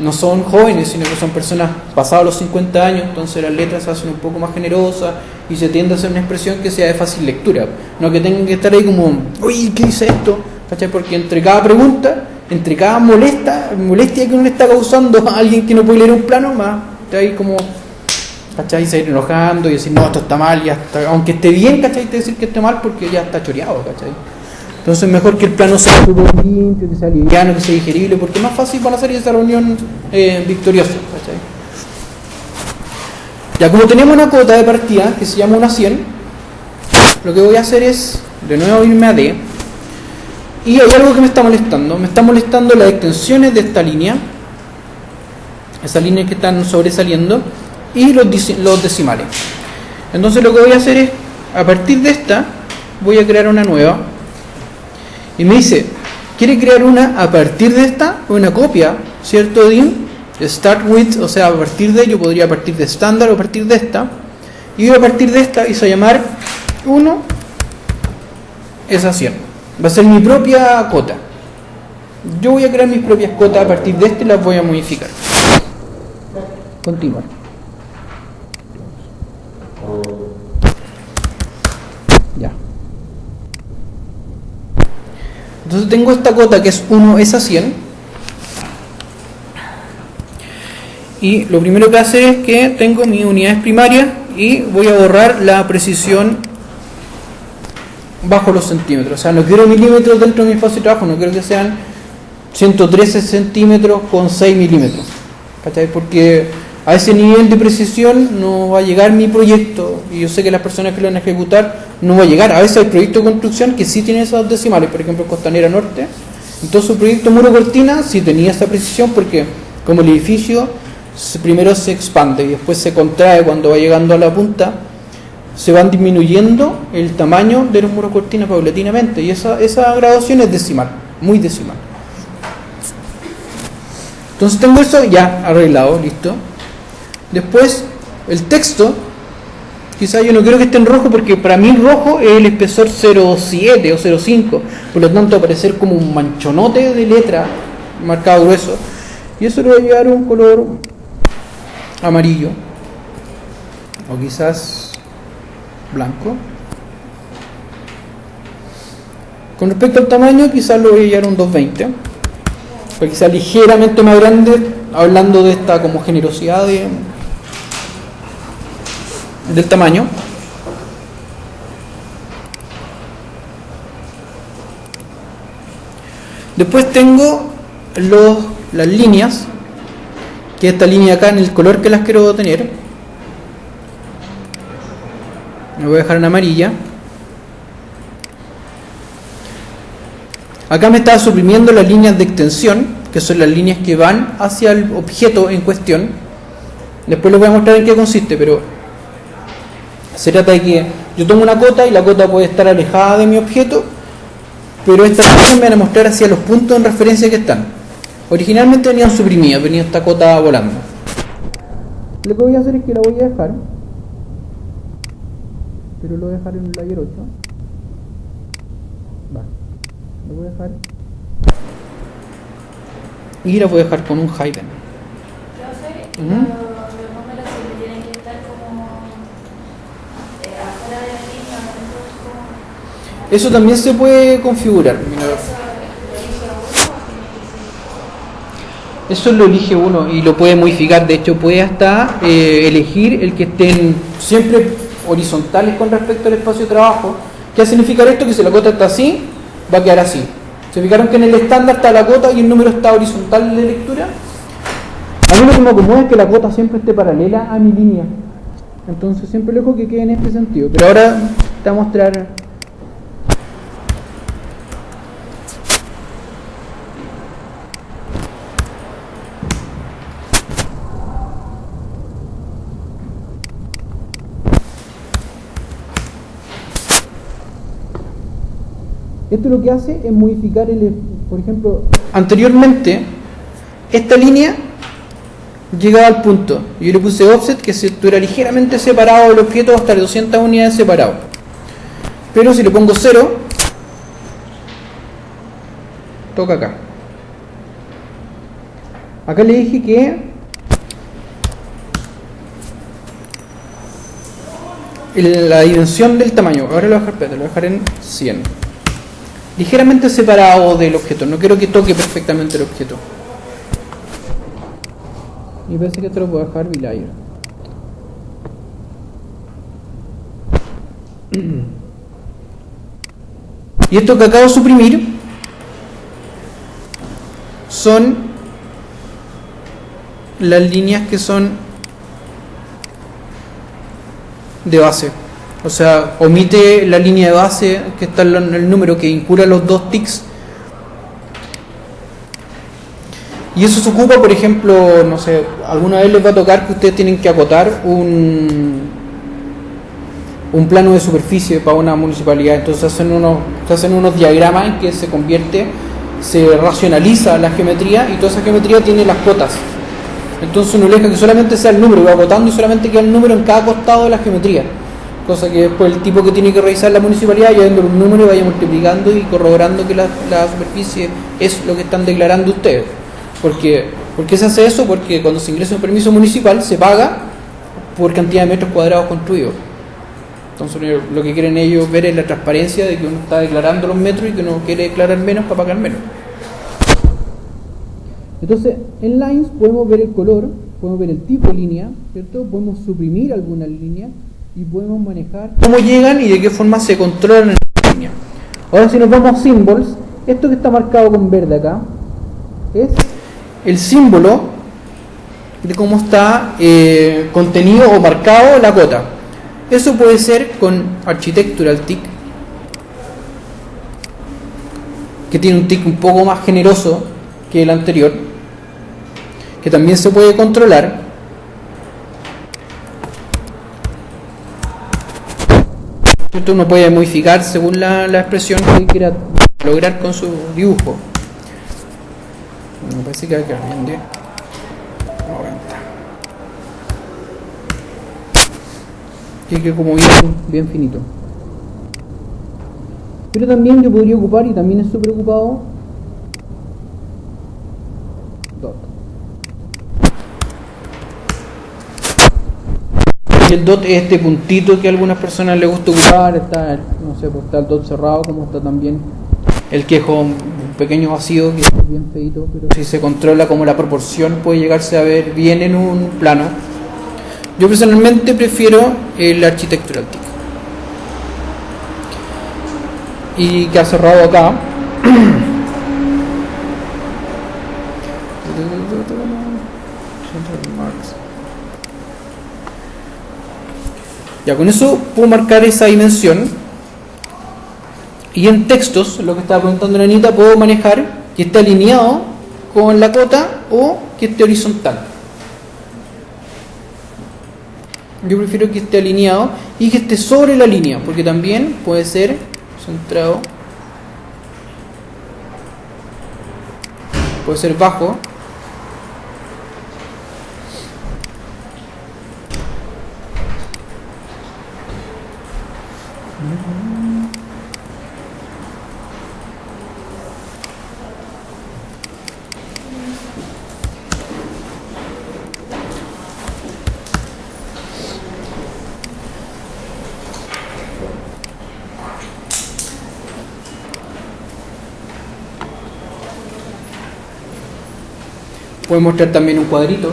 no son jóvenes, sino que son personas pasadas los 50 años, entonces las letras se hacen un poco más generosas y se tiende a hacer una expresión que sea de fácil lectura, no que tengan que estar ahí como, uy, ¿qué dice esto? ¿Cachai? Porque entre cada pregunta, entre cada molestia que uno le está causando a alguien que no puede leer un plano, más está ahí como, ¿cachai? Se ir enojando y decir, no, esto está mal, ya está, aunque esté bien, ¿cachai? Te decir que esté mal porque ya está choreado, ¿cachai? Entonces mejor que el plano sea todo limpio, que sea liviano, que sea digerible, porque es más fácil van a salir esa reunión victoriosa, ¿cachai? Ya como tenemos una cuota de partida que se llama una 100, lo que voy a hacer es de nuevo irme a D, y hay algo que me está molestando las extensiones de esta línea, esas líneas que están sobresaliendo, y los decimales. Entonces lo que voy a hacer es, a partir de esta, voy a crear una nueva, y me dice, ¿quiere crear una a partir de esta? Una copia, ¿cierto, Dean? Start with, o sea, a partir de, yo podría a partir de estándar o a partir de esta, y yo a partir de esta hice llamar 1 es a 100. Va a ser mi propia cota. Yo voy a crear mis propias cotas a partir de este y las voy a modificar. Continuar. Ya. Entonces tengo esta cota que es 1 es a 100. Y lo primero que voy a hacer es que tengo mis unidades primarias y voy a borrar la precisión bajo los centímetros. O sea, no quiero milímetros dentro de mi espacio de trabajo, no quiero que sean 113 centímetros con 6 milímetros. ¿Cachai? Porque a ese nivel de precisión no va a llegar mi proyecto, y yo sé que las personas que lo van a ejecutar no va a llegar. A veces hay proyectos de construcción que sí tienen esos decimales, por ejemplo Costanera Norte. Entonces su proyecto Muro Cortina sí tenía esa precisión, porque como el edificio primero se expande y después se contrae cuando va llegando a la punta, se van disminuyendo el tamaño de los muros cortina paulatinamente, y esa graduación es decimal, muy decimal. Entonces tengo eso ya arreglado, listo. Después el texto, quizás yo no quiero que esté en rojo porque para mí rojo es el espesor 0,7 o 0,5, por lo tanto aparecer como un manchonote de letra marcado grueso, y eso le voy a llevar un color amarillo o quizás blanco. Con respecto al tamaño, quizás lo voy a llevar un 220, porque quizás ligeramente más grande, hablando de esta como generosidad del tamaño. Después tengo las líneas, que esta línea acá en el color que las quiero tener, me voy a dejar en amarilla. Acá me está suprimiendo las líneas de extensión, que son las líneas que van hacia el objeto en cuestión. Después les voy a mostrar en qué consiste, pero se trata de que yo tomo una cota y la cota puede estar alejada de mi objeto, pero estas líneas me van a mostrar hacia los puntos en referencia que están. Originalmente venían suprimidas, venía esta cota volando. Lo que voy a hacer es que la voy a dejar, pero lo voy a dejar en un layer 8. Vale. Lo voy a dejar y la voy a dejar con un hidden. Los números siempre tienen que estar como afuera de la línea. Eso también se puede configurar. Mira. Eso lo elige uno y lo puede modificar. De hecho, puede hasta elegir el que estén siempre horizontales con respecto al espacio de trabajo. ¿Qué va a significar esto? Que si la cota está así, va a quedar así. ¿Se fijaron que en el estándar está la cota y el número está horizontal de lectura? A mí lo que me acomoda es que la cota siempre esté paralela a mi línea. Entonces siempre lo dejo que quede en este sentido. Pero ahora te voy a mostrar. Esto lo que hace es modificar por ejemplo, anteriormente esta línea llegaba al punto, yo le puse offset que se estuviera ligeramente separado del objeto hasta 200 unidades separado, pero si le pongo 0 toca acá. Acá le dije que la dimensión del tamaño, ahora lo voy a dejar en 100, ligeramente separado del objeto, no quiero que toque perfectamente el objeto. Y parece que esto lo puedo dejar belayer. Y esto que acabo de suprimir son las líneas que son de base, o sea, omite la línea de base que está en el número que vincula los dos ticks, y eso se ocupa, por ejemplo, no sé, alguna vez les va a tocar que ustedes tienen que acotar un plano de superficie para una municipalidad, entonces hacen unos diagramas en que se racionaliza la geometría y toda esa geometría tiene las cotas. Entonces uno deja que solamente sea el número, y va acotando y solamente queda el número en cada costado de la geometría. Cosa que después el tipo que tiene que revisar la municipalidad ya viendo un número y vaya multiplicando y corroborando que la superficie es lo que están declarando ustedes. ¿Por qué se hace eso? Porque cuando se ingresa un permiso municipal se paga por cantidad de metros cuadrados construidos. Entonces lo que quieren ellos ver es la transparencia de que uno está declarando los metros y que uno quiere declarar menos para pagar menos. Entonces, en lines podemos ver el color, podemos ver el tipo de línea, ¿cierto? Podemos suprimir algunas líneas y podemos manejar cómo llegan y de qué forma se controlan en la línea. Ahora, si nos vamos a symbols, esto que está marcado con verde acá es el símbolo de cómo está contenido o marcado la cota. Eso puede ser con architectural tick, que tiene un tick un poco más generoso que el anterior, que también se puede controlar. Esto uno puede modificar según la expresión que quiera lograr con su dibujo. Me parece que hay que alguien de 90. Que quede como bien finito. Pero también yo podría ocupar, y también es súper ocupado, dot. Y el dot es este puntito que a algunas personas les gusta ocupar. Está, no sé, pues está el dot cerrado, como está también el que dejó un pequeño vacío que es bien feito, pero si se controla como la proporción puede llegarse a ver bien en un plano. Yo personalmente prefiero el architectural tick. Y que ha cerrado acá. Ya con eso puedo marcar esa dimensión. Y en textos, lo que estaba preguntando la Anita, puedo manejar que esté alineado con la cota o que esté horizontal. Yo prefiero que esté alineado y que esté sobre la línea, porque también puede ser centrado, puede ser bajo, puede mostrar también un cuadrito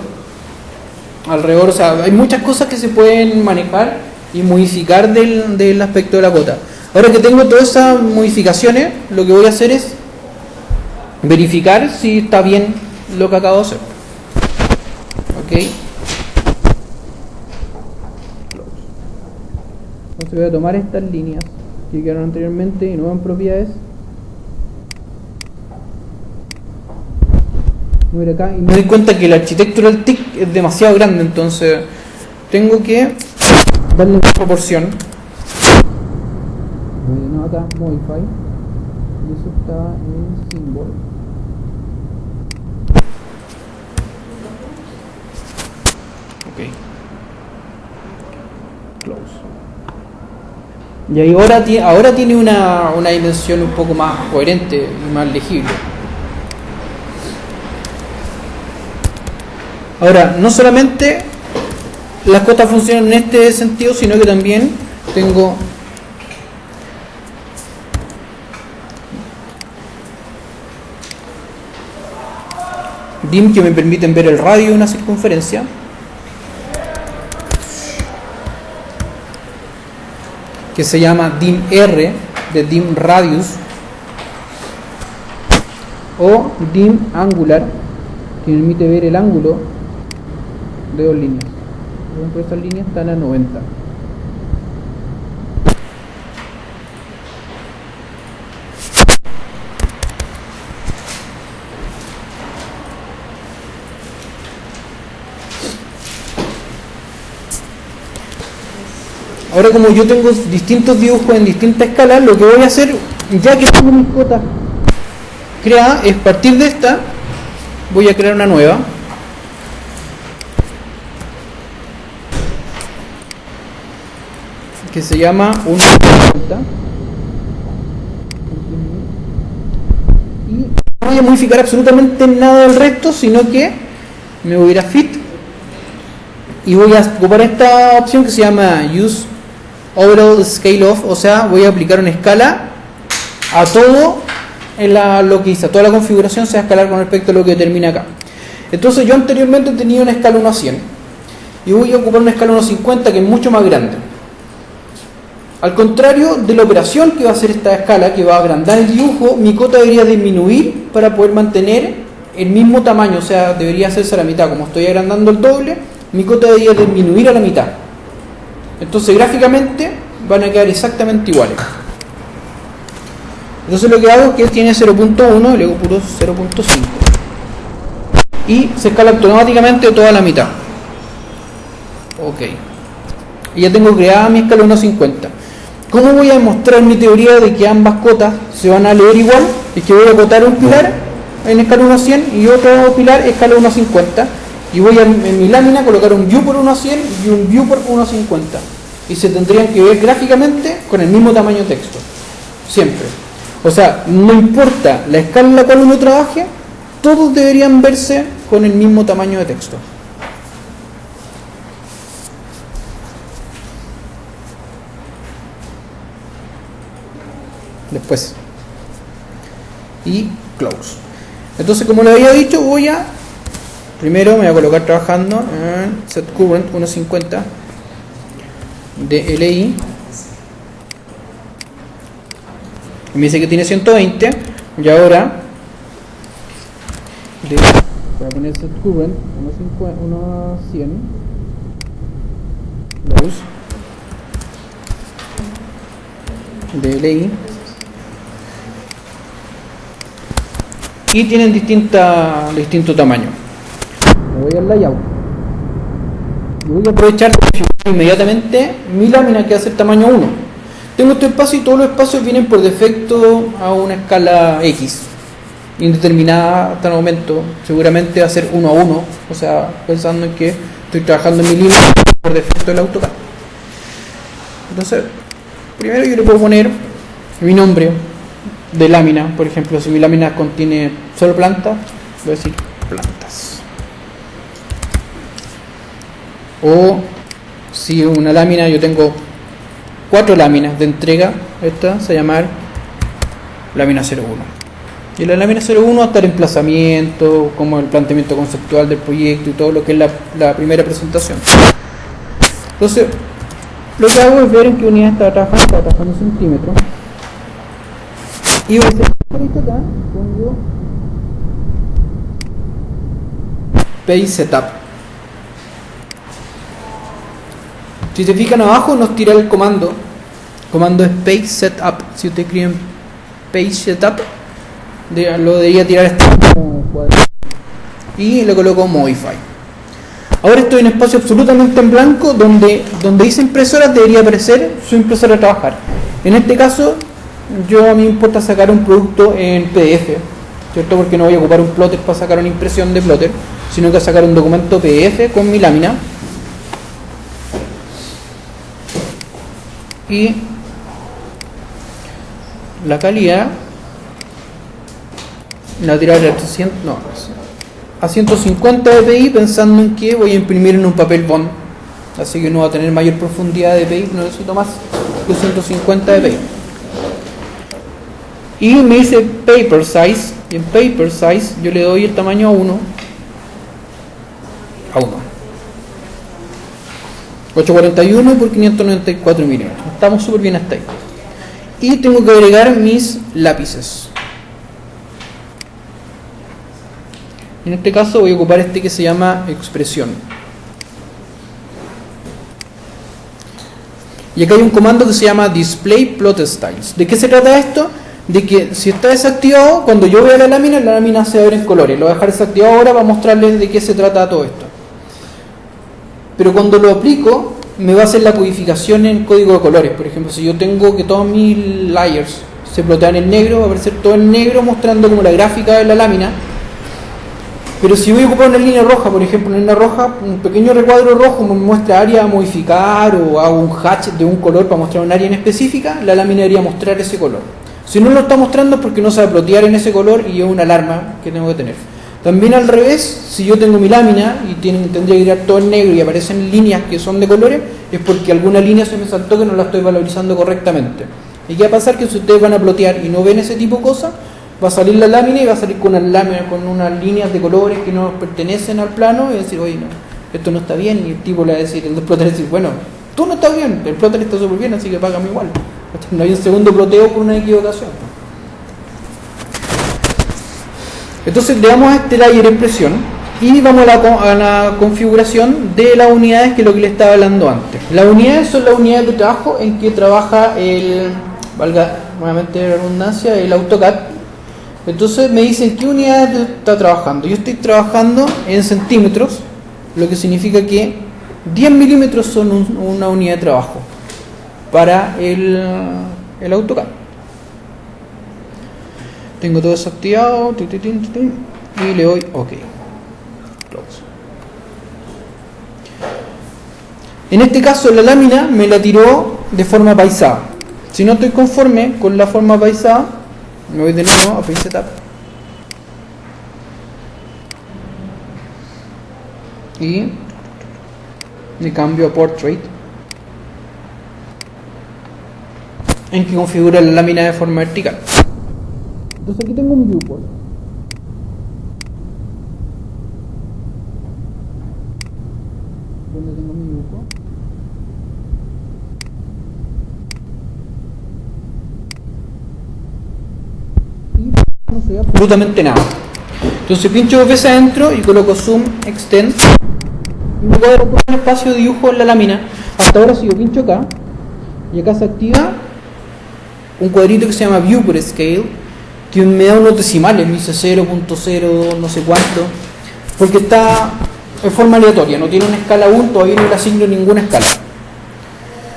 alrededor. O sea, hay muchas cosas que se pueden manejar y modificar del aspecto de la cota. Ahora que tengo todas esas modificaciones, lo que voy a hacer es verificar si está bien lo que acabo de hacer. Ok, entonces voy a tomar estas líneas que quedaron anteriormente y no van propiedades. Voy a ir acá y me doy cuenta que el architectural tick es demasiado grande, entonces tengo que darle una proporción. Voy de nuevo acá, modify, y eso está en symbol. Ok, close. Y ahí ahora tiene una dimensión un poco más coherente y más legible. Ahora, no solamente las cotas funcionan en este sentido, sino que también tengo dim que me permiten ver el radio de una circunferencia, que se llama dim r de dim radius, o dim angular, que me permite ver el ángulo de dos líneas. Por ejemplo, estas líneas están a 90. Ahora, como yo tengo distintos dibujos en distintas escalas, lo que voy a hacer, ya que tengo mis cotas creadas, es partir de esta, voy a crear una nueva. Que se llama 1.50 y no voy a modificar absolutamente nada del resto, sino que me voy a ir a fit y voy a ocupar esta opción que se llama use overall scale off, o sea, voy a aplicar una escala a todo lo que hice, a toda la configuración se va a escalar con respecto a lo que termina acá. Entonces yo anteriormente tenía una escala 1 a 100 y voy a ocupar una escala 1 a 50 que es mucho más grande. Al contrario de la operación que va a hacer esta escala, que va a agrandar el dibujo, mi cota debería disminuir para poder mantener el mismo tamaño, o sea, debería hacerse a la mitad. Como estoy agrandando el doble, mi cota debería disminuir a la mitad. Entonces, gráficamente, van a quedar exactamente iguales. Entonces, lo que hago es que tiene 0.1 y le hago puro 0.5. Y se escala automáticamente toda la mitad. Ok. Y ya tengo creada mi escala 1.50. ¿Cómo voy a demostrar mi teoría de que ambas cotas se van a leer igual? Es que voy a cotar un pilar en escala 1.100 y otro pilar en escala 1.50 y voy a, en mi lámina, colocar un view por 1.100 y un view por 1.50 y se tendrían que ver gráficamente con el mismo tamaño de texto siempre. O sea, no importa la escala en la cual uno trabaje, todos deberían verse con el mismo tamaño de texto. Después y close. Entonces, como le había dicho, primero me voy a colocar trabajando en set current 1.50 de LI y me dice que tiene 120 y ahora voy a poner set current 1.100 close de LI y tienen distinto tamaño. Me voy al layout y voy a aprovechar inmediatamente mi lámina que hace el tamaño 1. Tengo este espacio y todos los espacios vienen por defecto a una escala X indeterminada hasta el momento, seguramente va a ser 1 a 1, o sea, pensando en que estoy trabajando en mi línea por defecto del AutoCAD. Entonces, primero yo le puedo poner mi nombre de lámina, por ejemplo, si mi lámina contiene solo plantas, voy a decir plantas. O si una lámina, yo tengo 4 láminas de entrega, esta se llama lámina 01. Y la lámina 01 va a estar emplazamiento, como el planteamiento conceptual del proyecto y todo lo que es la primera presentación. Entonces, lo que hago es ver en qué unidad está trabajando en centímetros. Y voy a hacer esto acá, pongo page setup. Si se fijan abajo nos tira el comando es page setup. Si ustedes escriben page setup, lo debería tirar este cuadro y le coloco modify. Ahora estoy en espacio absolutamente en blanco donde dice impresoras debería aparecer su impresora a trabajar. En este caso a mí me importa sacar un producto en PDF, ¿cierto? Porque no voy a ocupar un plotter para sacar una impresión de plotter, sino que sacar un documento PDF con mi lámina. Y la calidad la voy a tirar a 150 dpi, pensando en que voy a imprimir en un papel bond, así que no va a tener mayor profundidad de dpi, no necesito más que 150 dpi. Y me dice paper size, y en paper size yo le doy el tamaño a 1, 841 por 594 milímetros. Estamos súper bien hasta ahí. Y tengo que agregar mis lápices. En este caso voy a ocupar este que se llama expresión. Y acá hay un comando que se llama display plot styles. ¿De qué se trata esto? De que si está desactivado, cuando yo vea la lámina se va a ver en colores. Lo voy a dejar desactivado ahora para mostrarles de qué se trata todo esto. Pero cuando lo aplico, me va a hacer la codificación en código de colores. Por ejemplo, si yo tengo que todos mis layers se plotean en negro, va a aparecer todo en negro mostrando como la gráfica de la lámina. Pero si voy a ocupar una línea roja, por ejemplo, en una línea roja, un pequeño recuadro rojo me muestra área a modificar, o hago un hatch de un color para mostrar un área en específica, la lámina debería mostrar ese color. Si no lo está mostrando es porque no sabe plotear en ese color y es una alarma que tengo que tener. También al revés, si yo tengo mi lámina y tendría que tirar todo en negro y aparecen líneas que son de colores, es porque alguna línea se me saltó que no la estoy valorizando correctamente. ¿Y qué va a pasar? Que si ustedes van a plotear y no ven ese tipo de cosas, va a salir la lámina y va a salir con unas líneas de colores que no pertenecen al plano y va a decir, oye, no, esto no está bien, y el tipo le va a decir, el plotter va a decir, bueno, tú no estás bien, el plotter está súper bien, así que págame igual. No hay un segundo ploteo por una equivocación. Entonces le damos a este layer expresión y vamos a la configuración de las unidades, que es lo que le estaba hablando antes. Las unidades son las unidades de trabajo en que trabaja valga nuevamente la redundancia, el AutoCAD. Entonces me dicen qué unidades está trabajando. Yo estoy trabajando en centímetros, lo que significa que 10 milímetros son una unidad de trabajo para el AutoCAD. Tengo todo desactivado y le doy OK. Close. En este caso la lámina me la tiró de forma paisada. Si no estoy conforme con la forma paisada, me voy de nuevo a Page Setup y me cambio a Portrait, en que configura la lámina de forma vertical. Entonces aquí tengo un viewport. ¿Dónde tengo mi viewport? Y no se ve absolutamente nada. Entonces pincho dos veces adentro y coloco Zoom, Extend, y me cuadro por un espacio de dibujo en la lámina. Hasta ahora si yo pincho acá, y acá se activa un cuadrito que se llama Viewport Scale, que me da unos decimales, me dice 0.0 no sé cuánto, porque está en forma aleatoria, no tiene una escala aún, todavía no le asigno ninguna escala.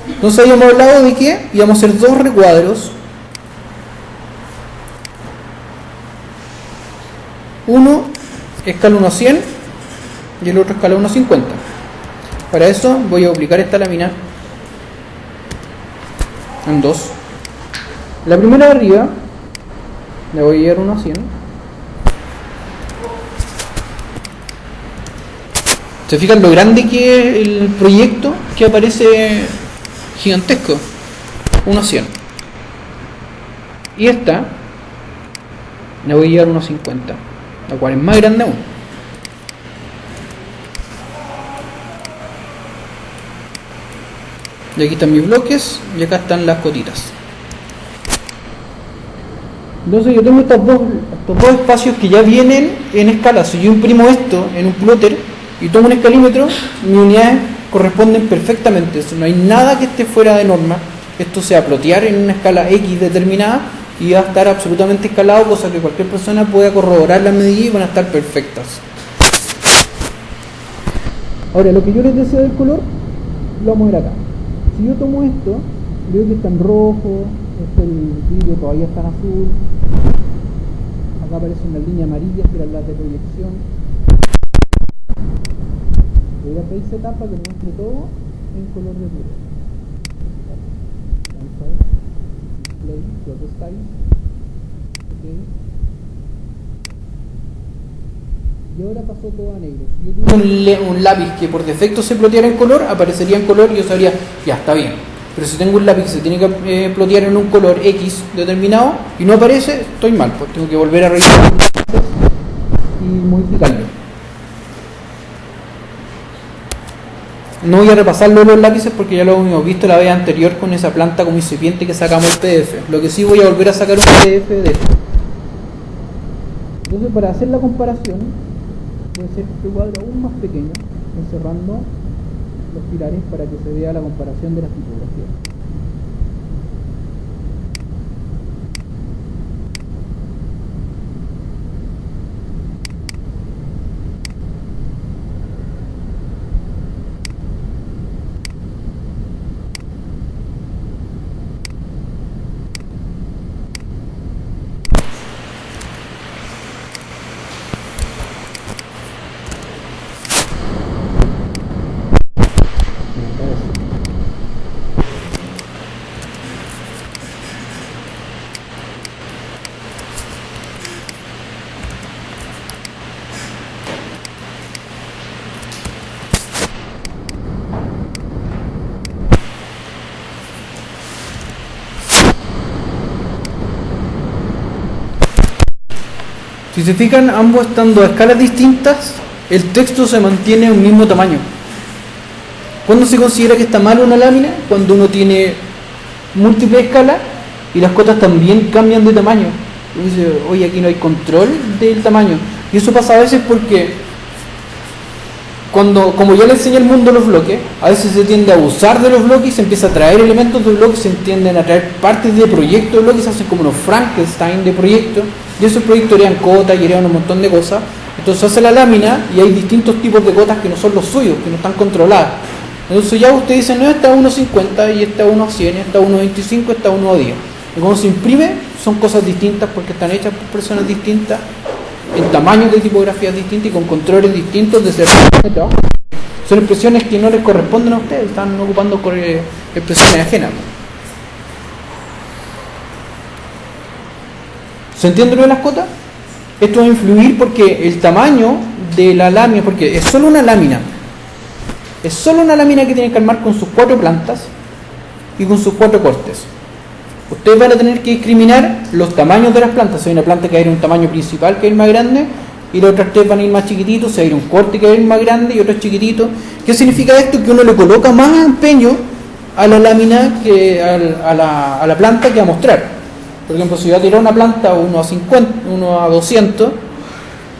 Entonces habíamos hablado de que íbamos a hacer dos recuadros, uno escala 1 a 100 y el otro escala 1 a 50. Para eso voy a duplicar esta lámina en dos. La primera de arriba le voy a llevar 1 a 100. ¿Se fijan lo grande que es el proyecto? Que aparece gigantesco. 1 a 100. Y esta le voy a llevar 1 a 50, la cual es más grande aún. Y aquí están mis bloques y acá están las cotitas. Entonces yo tengo estos dos espacios que ya vienen en escala. Si yo imprimo esto en un plotter y tomo un escalímetro, mis unidades corresponden perfectamente. No hay nada que esté fuera de norma. Esto se va a plotear en una escala X determinada y va a estar absolutamente escalado, cosa que cualquier persona pueda corroborar las medidas y van a estar perfectas. Ahora, lo que yo les deseo del color, lo vamos a ver acá. Si yo tomo esto, veo que está en rojo, el vidrio todavía está en azul. Acá aparece una línea amarilla que era la de proyección. Voy a pedir esa etapa que muestre todo en color de puro. Vamos a ver. Display, los styles. Okay. Y ahora pasó todo a negro. Si yo tuviera un lápiz que por defecto se ploteara en color, aparecería en color y yo sabría, ya, está bien. Pero si tengo un lápiz que se tiene que plotear en un color X determinado y no aparece, estoy mal, pues tengo que volver a revisar y modificarlo. No voy a repasarlo los lápices porque ya lo hemos visto la vez anterior con esa planta como incipiente que sacamos el PDF. Lo que sí voy a volver a sacar un PDF de esto. Entonces, para hacer la comparación, voy a hacer este cuadro aún más pequeño, encerrando los pilares para que se vea la comparación de las tipografías. Si se fijan, ambos estando a escalas distintas, el texto se mantiene a un mismo tamaño. ¿Cuándo se considera que está mal una lámina? Cuando uno tiene múltiples escalas y las cotas también cambian de tamaño. Uno dice, oye, aquí no hay control del tamaño. Y eso pasa a veces porque, como ya le enseñé el mundo los bloques, a veces se tiende a abusar de los bloques y se empieza a traer elementos de bloques, se tienden a traer partes de proyectos de bloques, se hacen como unos Frankenstein de proyectos. Y esos proyectos heredan cotas y heredan un montón de cosas. Entonces hace la lámina y hay distintos tipos de cotas que no son los suyos, que no están controladas. Entonces ya usted dice, no, esta es 1.50 y esta es 1.100, esta es 1.25, esta es 1.10. Y cuando se imprime son cosas distintas porque están hechas por personas distintas, en tamaños de tipografías distintas y con controles distintos de servicio de trabajo. Son expresiones que no les corresponden a ustedes, están ocupando expresiones ajenas. ¿Se entiende lo de las cotas? Esto va a influir porque el tamaño de la lámina, porque es solo una lámina. Es solo una lámina que tienen que armar con sus 4 plantas y con sus 4 cortes. Ustedes van a tener que discriminar los tamaños de las plantas. Hay una planta que va a ir un tamaño principal que va a ir más grande y las otras 3 van a ir más chiquititos. Se va a ir un corte que va a ir más grande y otros chiquititos. ¿Qué significa esto? Que uno le coloca más empeño a la lámina que a la planta que a mostrar. Por ejemplo, si yo voy a tirar una planta 1 a 50, 1 a 200,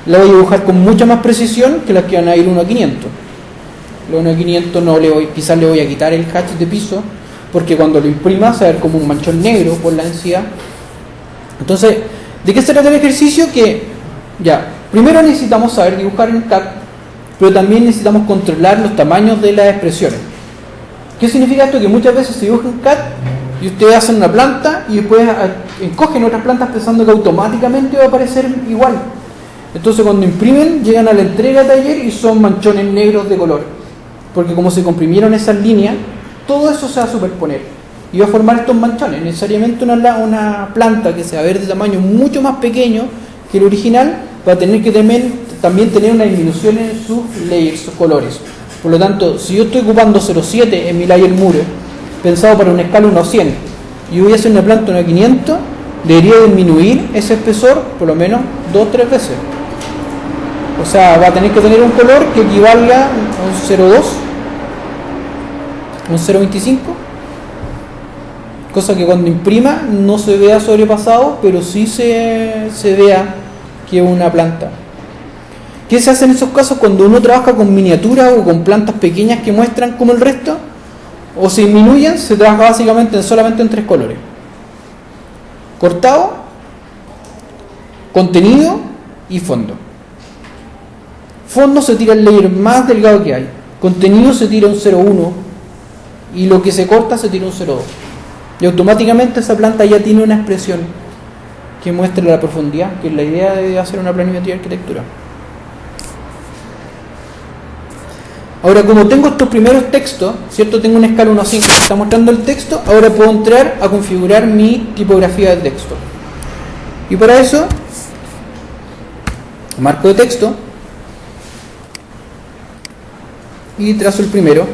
la voy a dibujar con mucha más precisión que las que van a ir 1 a 500. Los 1 a 500 quizás le voy a quitar el hatch de piso, porque cuando lo imprima se va a ver como un manchón negro por la densidad. Entonces, ¿de qué se trata el ejercicio? Que ya, primero necesitamos saber dibujar en CAD, pero también necesitamos controlar los tamaños de las expresiones. ¿Qué significa esto? Que muchas veces se dibuja en CAD y ustedes hacen una planta y después encogen otras plantas pensando que automáticamente va a aparecer igual. Entonces cuando imprimen llegan a la entrega de taller y son manchones negros de color, porque como se comprimieron esas líneas, todo eso se va a superponer y va a formar estos manchones. Necesariamente una planta que se va a ver de tamaño mucho más pequeño que el original va a tener que también tener una disminución en sus layers, sus colores. Por lo tanto, si yo estoy ocupando 0.7 en mi layer muro pensado para una escala 1 a 100 y voy a hacer una planta 1 a 500, debería disminuir ese espesor por lo menos 2 o 3 veces. O sea, va a tener que tener un color que equivalga a un 0.2, un 0.25, cosa que cuando imprima no se vea sobrepasado, pero sí se vea que es una planta. ¿Qué se hace en esos casos cuando uno trabaja con miniaturas o con plantas pequeñas que muestran como el resto? O se disminuyen, se trabaja básicamente solamente en 3 colores: cortado, contenido y fondo. Fondo se tira el layer más delgado que hay, contenido se tira un 0.1 y lo que se corta se tira un 0.2. Y automáticamente esa planta ya tiene una expresión que muestre la profundidad, que es la idea de hacer una planimetría de arquitectura. Ahora, como tengo estos primeros textos, ¿cierto? Tengo una escala 1:5 que está mostrando el texto, ahora puedo entrar a configurar mi tipografía de texto. Y para eso, marco de texto y trazo el primero,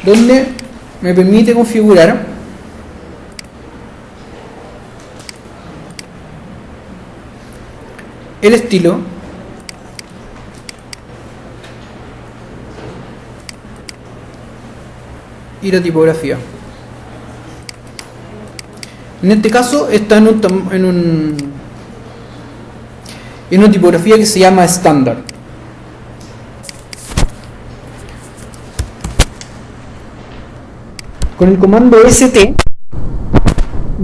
donde me permite configurar el estilo, y la tipografía. En este caso está en una tipografía que se llama estándar. Con el comando ST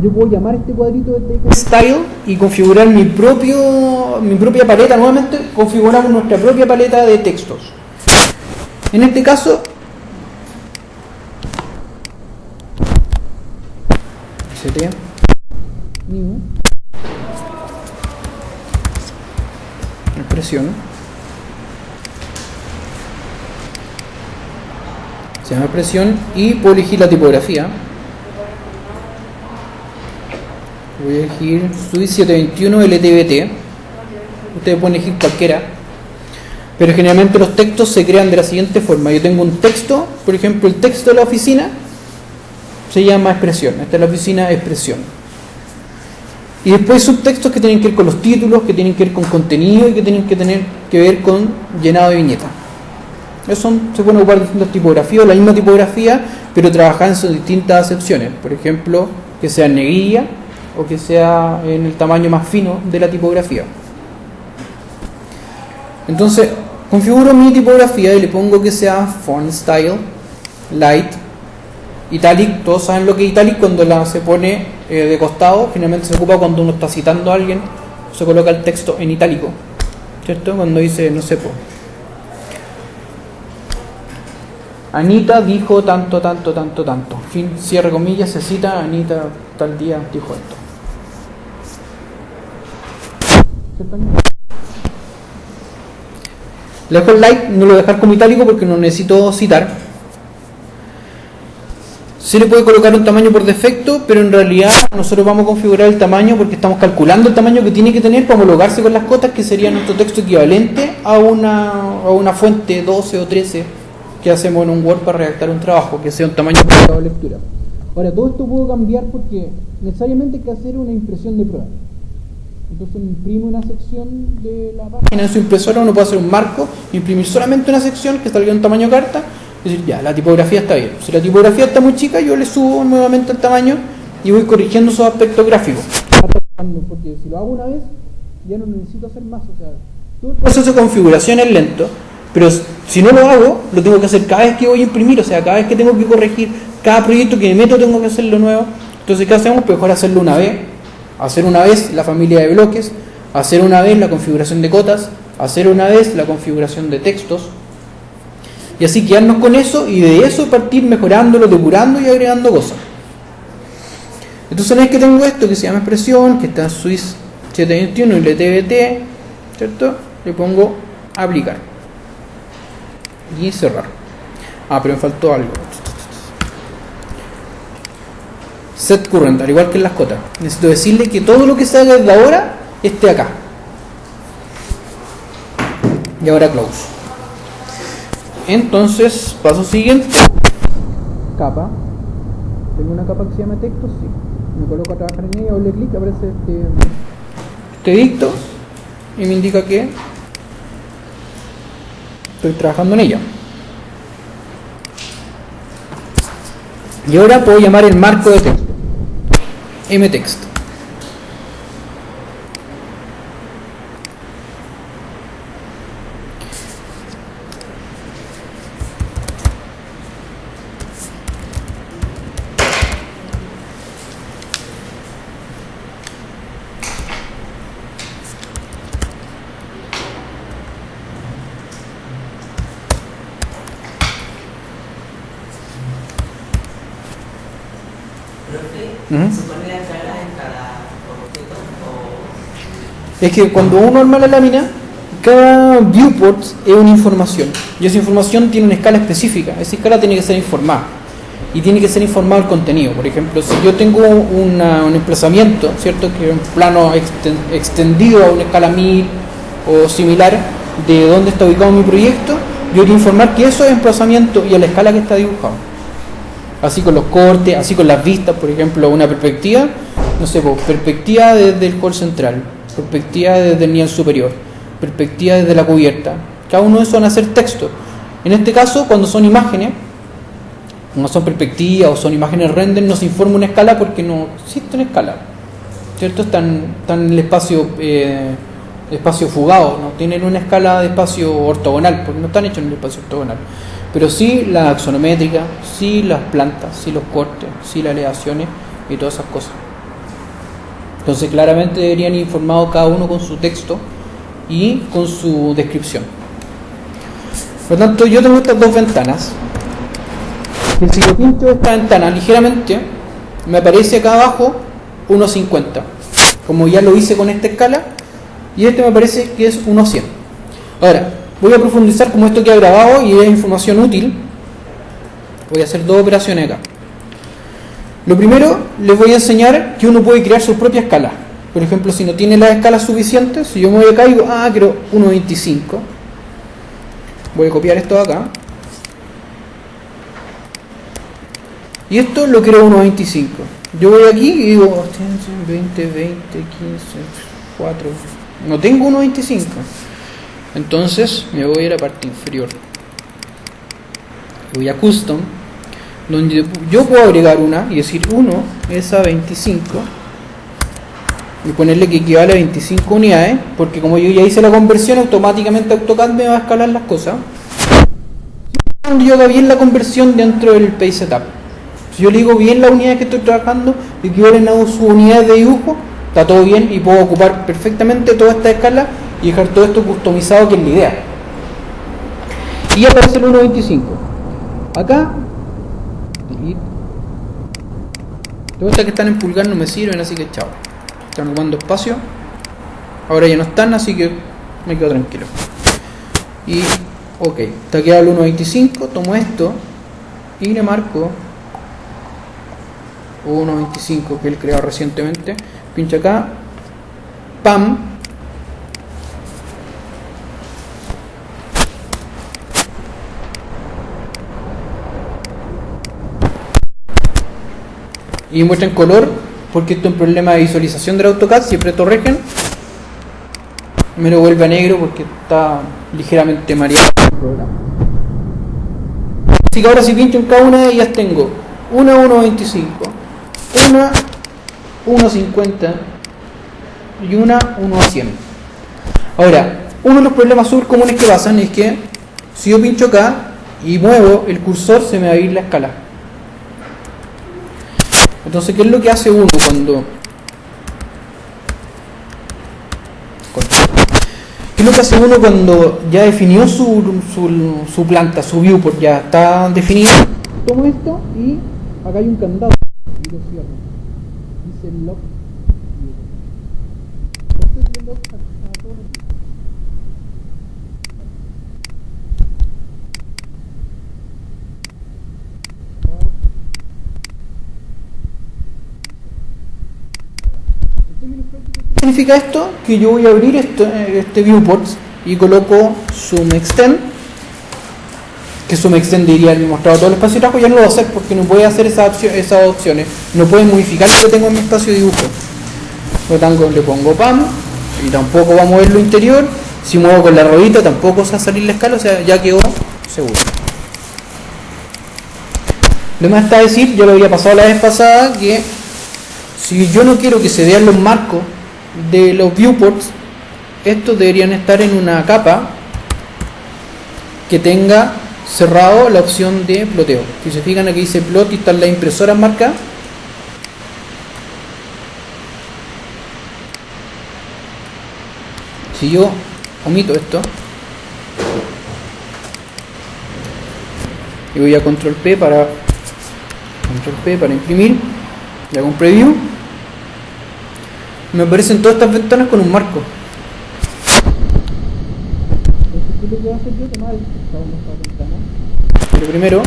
yo puedo llamar este cuadrito de text style y configurar mi propia paleta. Nuevamente configuramos nuestra propia paleta de textos. En este caso ST new expresión, se llama expresión, y puedo elegir la tipografía. Voy a elegir SUI 721 LTBT. Ustedes pueden elegir cualquiera, pero generalmente los textos se crean de la siguiente forma. Yo tengo un texto, por ejemplo el texto de la oficina se llama expresión. Esta es la oficina expresión. Y después subtextos que tienen que ver con los títulos, que tienen que ver con contenido y que tienen que tener que ver con llenado de viñetas. Se pueden ocupar distintas tipografías, la misma tipografía, pero trabajar en sus distintas acepciones. Por ejemplo, que sea en negrilla o que sea en el tamaño más fino de la tipografía. Entonces, configuro mi tipografía y le pongo que sea font style, light, italic. Todos saben lo que es italic cuando se pone de costado. Finalmente se ocupa cuando uno está citando a alguien, se coloca el texto en itálico, ¿cierto? Cuando dice, no sé, Anita dijo tanto, tanto, tanto, tanto. Fin, cierre comillas, se cita, Anita tal día dijo esto. ¿Cierto? Le dejo el like, no lo voy a dejar como itálico porque no necesito citar. Se le puede colocar un tamaño por defecto, pero en realidad nosotros vamos a configurar el tamaño porque estamos calculando el tamaño que tiene que tener para homologarse con las cotas, que sería nuestro texto equivalente a una fuente 12 o 13 que hacemos en un Word para redactar un trabajo, que sea un tamaño adecuado de lectura. Ahora, todo esto puedo cambiar porque necesariamente hay que hacer una impresión de prueba. Entonces uno imprime una sección de la página en su impresora, uno puede hacer un marco, imprimir solamente una sección que salga en tamaño carta, y decir, ya, la tipografía está bien. Si la tipografía está muy chica, yo le subo nuevamente el tamaño y voy corrigiendo esos aspectos gráficos. Porque si lo hago una vez, ya no necesito hacer más. O sea, todo el proceso de configuración es lento, pero si no lo hago, lo tengo que hacer cada vez que voy a imprimir. O sea, cada vez que tengo que corregir cada proyecto que me meto, tengo que hacerlo nuevo. Entonces, ¿qué hacemos? Pues mejor hacerlo una vez. Hacer una vez la familia de bloques, hacer una vez la configuración de cotas, hacer una vez la configuración de textos, y así quedarnos con eso y de eso partir mejorándolo, depurando y agregando cosas. Entonces una vez que tengo esto que se llama expresión, que está en SUIS 721 y LTBT, ¿cierto? Le pongo aplicar y cerrar. Pero me faltó algo. Set current, al igual que en las cotas. Necesito decirle que todo lo que se haga desde ahora esté acá. Y ahora close. Entonces, paso siguiente. Capa. Tengo una capa que se llama texto, sí. Me coloco a trabajar en ella, doble clic, aparece este dicto y me indica que estoy trabajando en ella. Y ahora puedo llamar el marco de texto, mtext. Profe, ¿Se pone la escala en cada objeto o...? Es que cuando uno arma la lámina, cada viewport es una información y esa información tiene una escala específica. Esa escala tiene que ser informada y tiene que ser informado el contenido. Por ejemplo, si yo tengo un emplazamiento, ¿cierto?, que es un plano extendido a una escala 1000 o similar de dónde está ubicado mi proyecto, yo quiero informar que eso es emplazamiento y a la escala que está dibujado. Así con los cortes, así con las vistas. Por ejemplo, una perspectiva, no sé, perspectiva desde el core central, perspectiva desde el nivel superior, perspectiva desde la cubierta. Cada uno de esos van a ser textos. En este caso, cuando son imágenes, no son perspectivas o son imágenes render, no se informa una escala porque no existe una escala, ¿cierto? Están en el espacio fugado, no tienen una escala de espacio ortogonal, porque no están hechos en el espacio ortogonal. Pero sí la axonométrica, sí las plantas, sí los cortes, sí las elevaciones y todas esas cosas. Entonces claramente deberían ir informados cada uno con su texto y con su descripción. Por lo tanto, yo tengo estas dos ventanas. Y si yo pincho esta ventana ligeramente, me aparece acá abajo 1.50, como ya lo hice con esta escala, y este me parece que es 1.100. Ahora, voy a profundizar como esto queda grabado y es información útil. Voy a hacer dos operaciones acá. Lo primero, les voy a enseñar que uno puede crear su propia escala. Por ejemplo, si no tiene las escalas suficientes, si yo me voy acá y digo, quiero 1.25, voy a copiar esto de acá. Y esto lo quiero 1.25. Yo voy aquí y digo 20, 20, 15, 4. No tengo 1.25. Entonces me voy a ir a parte inferior. Voy a Custom, donde yo puedo agregar una y decir 1 es a 25 y ponerle que equivale a 25 unidades, porque como yo ya hice la conversión, automáticamente AutoCAD me va a escalar las cosas. Yo haga bien la conversión dentro del Page Setup. Si yo le digo bien las unidades que estoy trabajando, equivalen a sus unidades de dibujo, está todo bien y puedo ocupar perfectamente toda esta escala y dejar todo esto customizado, que es la idea. Y aparece el 1.25. Acá, delete. Todas estas que están en pulgar no me sirven, así que chao. Están ocupando espacio. Ahora ya no están, así que me quedo tranquilo. Y ok, está quedado el 1.25. Tomo esto y le marco 1.25 que él creó recientemente. Pincho acá, pam, y muestra en color, porque esto es un problema de visualización del AutoCAD. Si aprieto Regen, me lo vuelve a negro porque está ligeramente mareado el programa. Así que ahora si pincho en cada una de ellas tengo una 1.25, una 1.50 y una 1.100. Ahora, uno de los problemas súper comunes que pasan es que si yo pincho acá y muevo el cursor, se me va a ir la escala. Entonces, ¿qué es lo que hace uno cuando... ¿Qué es lo que hace uno cuando ya definió su planta, su viewport, ya está definido? Tomo esto y acá hay un candado y lo cierro. Dice lock. Este es el lock a todos los días. ¿Qué significa esto? Que yo voy a abrir este viewport y coloco zoom extend, que zoom extend diría el mostrado todo el espacio de trabajo. Ya no lo voy a hacer porque no puede hacer esas opciones, no puede modificar lo que tengo en mi espacio de dibujo. Le pongo PAM y tampoco va a mover lo interior. Si muevo con la ruedita tampoco se va a salir la escala, o sea, ya quedó seguro. Lo más está a decir, yo lo había pasado la vez pasada, que si yo no quiero que se vean los marcos de los viewports, estos deberían estar en una capa que tenga cerrado la opción de ploteo. Si se fijan, aquí dice plot y están las impresoras marcadas. Si yo omito esto y voy a control P para imprimir, Le hago un preview. Me aparecen todas estas ventanas con un marco. Entonces, ¿qué es lo que voy a hacer yo? Tomar esta ventana. Pero primero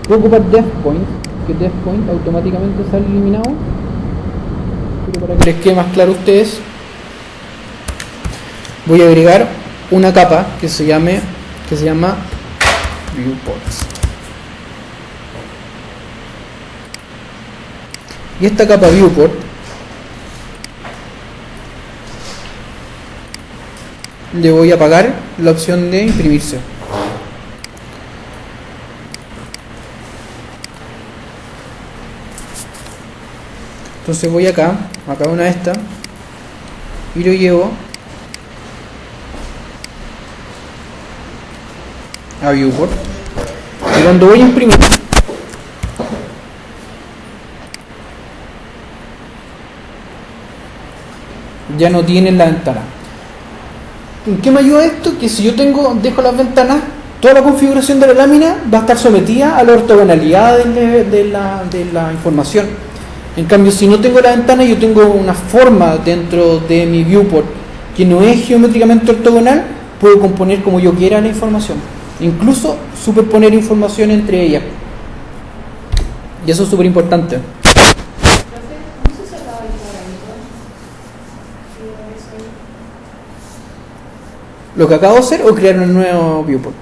voy a ocupar DevPoint, que DevPoint automáticamente sale eliminado. Pero para que les quede más claro a ustedes, voy a agregar una capa que se llama Viewports. Y esta capa Viewport le voy a apagar la opción de imprimirse. Entonces voy acá a cada una de estas y lo llevo a Viewport. Y cuando voy a imprimir, ya no tienen la ventana. ¿En qué me ayuda esto? Que si yo dejo las ventanas, toda la configuración de la lámina va a estar sometida a la ortogonalidad de la información. En cambio, si no tengo la ventana, yo tengo una forma dentro de mi viewport que no es geométricamente ortogonal, puedo componer como yo quiera la información, incluso superponer información entre ellas. Y eso es súper importante. ¿Cómo se sacaba el cuadradito? Lo que acabo de hacer o crear un nuevo viewport.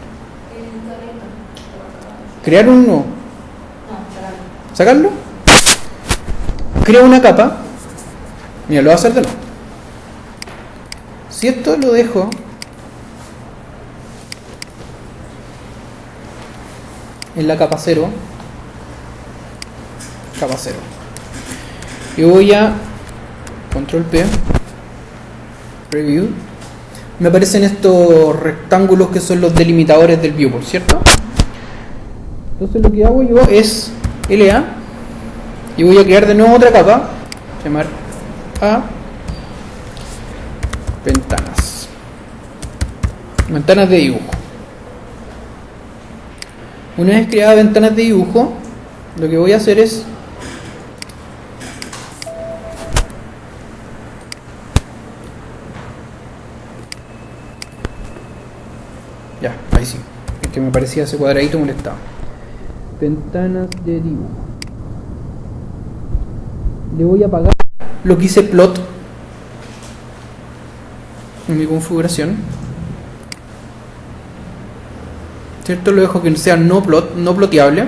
Crear un nuevo. No, ¿Sacarlo? Creo una capa. Mira, lo voy a hacer de nuevo. Si esto lo dejo en la capa 0, capa 0, y voy a control P, preview, me aparecen estos rectángulos que son los delimitadores del viewport, ¿cierto? Entonces lo que hago yo es LA y voy a crear de nuevo otra capa, llamar a ventanas de dibujo. Una vez creadas ventanas de dibujo, lo que voy a hacer es ya, ahí sí, es que me parecía ese cuadradito molestado. Ventanas de dibujo. Le voy a apagar lo que hice plot en mi configuración, ¿cierto? Lo dejo que sea no ploteable.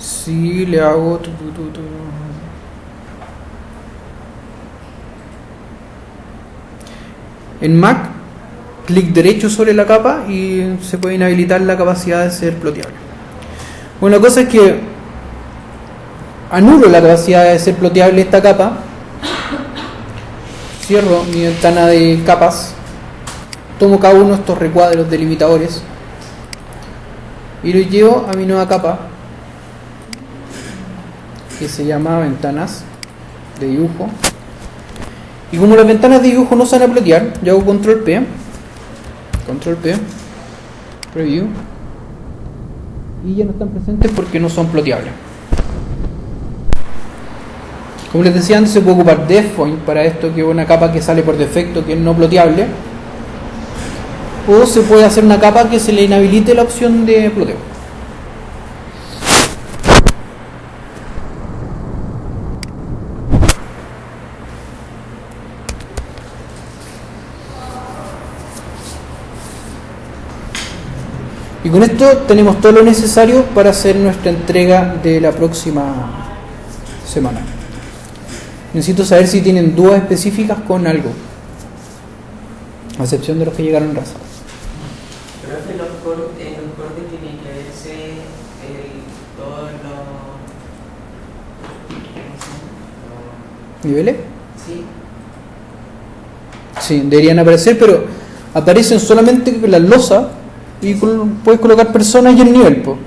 Si le hago en Mac, clic derecho sobre la capa y se puede inhabilitar la capacidad de ser ploteable. Bueno, la cosa es que anulo la capacidad de ser ploteable esta capa, cierro mi ventana de capas, tomo cada uno de estos recuadros delimitadores y los llevo a mi nueva capa que se llama ventanas de dibujo. Y como las ventanas de dibujo no se van a plotear, yo hago control P, preview, y ya no están presentes porque no son ploteables. Como les decía antes, se puede ocupar DevPoint para esto, que es una capa que sale por defecto, que es no ploteable, o se puede hacer una capa que se le inhabilite la opción de ploteo. Y con esto tenemos todo lo necesario para hacer nuestra entrega de la próxima semana. Necesito saber si tienen dudas específicas con algo, a excepción de los que llegaron razados. Pero en los cortes tiene que verse todos los ¿Niveles? sí. Sí, deberían aparecer, pero aparecen solamente con la losa y puedes colocar personas y el nivel, po.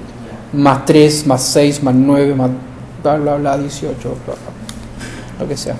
Más 3, más 6, más 9, más bla bla bla 18, bla, bla, lo que sea.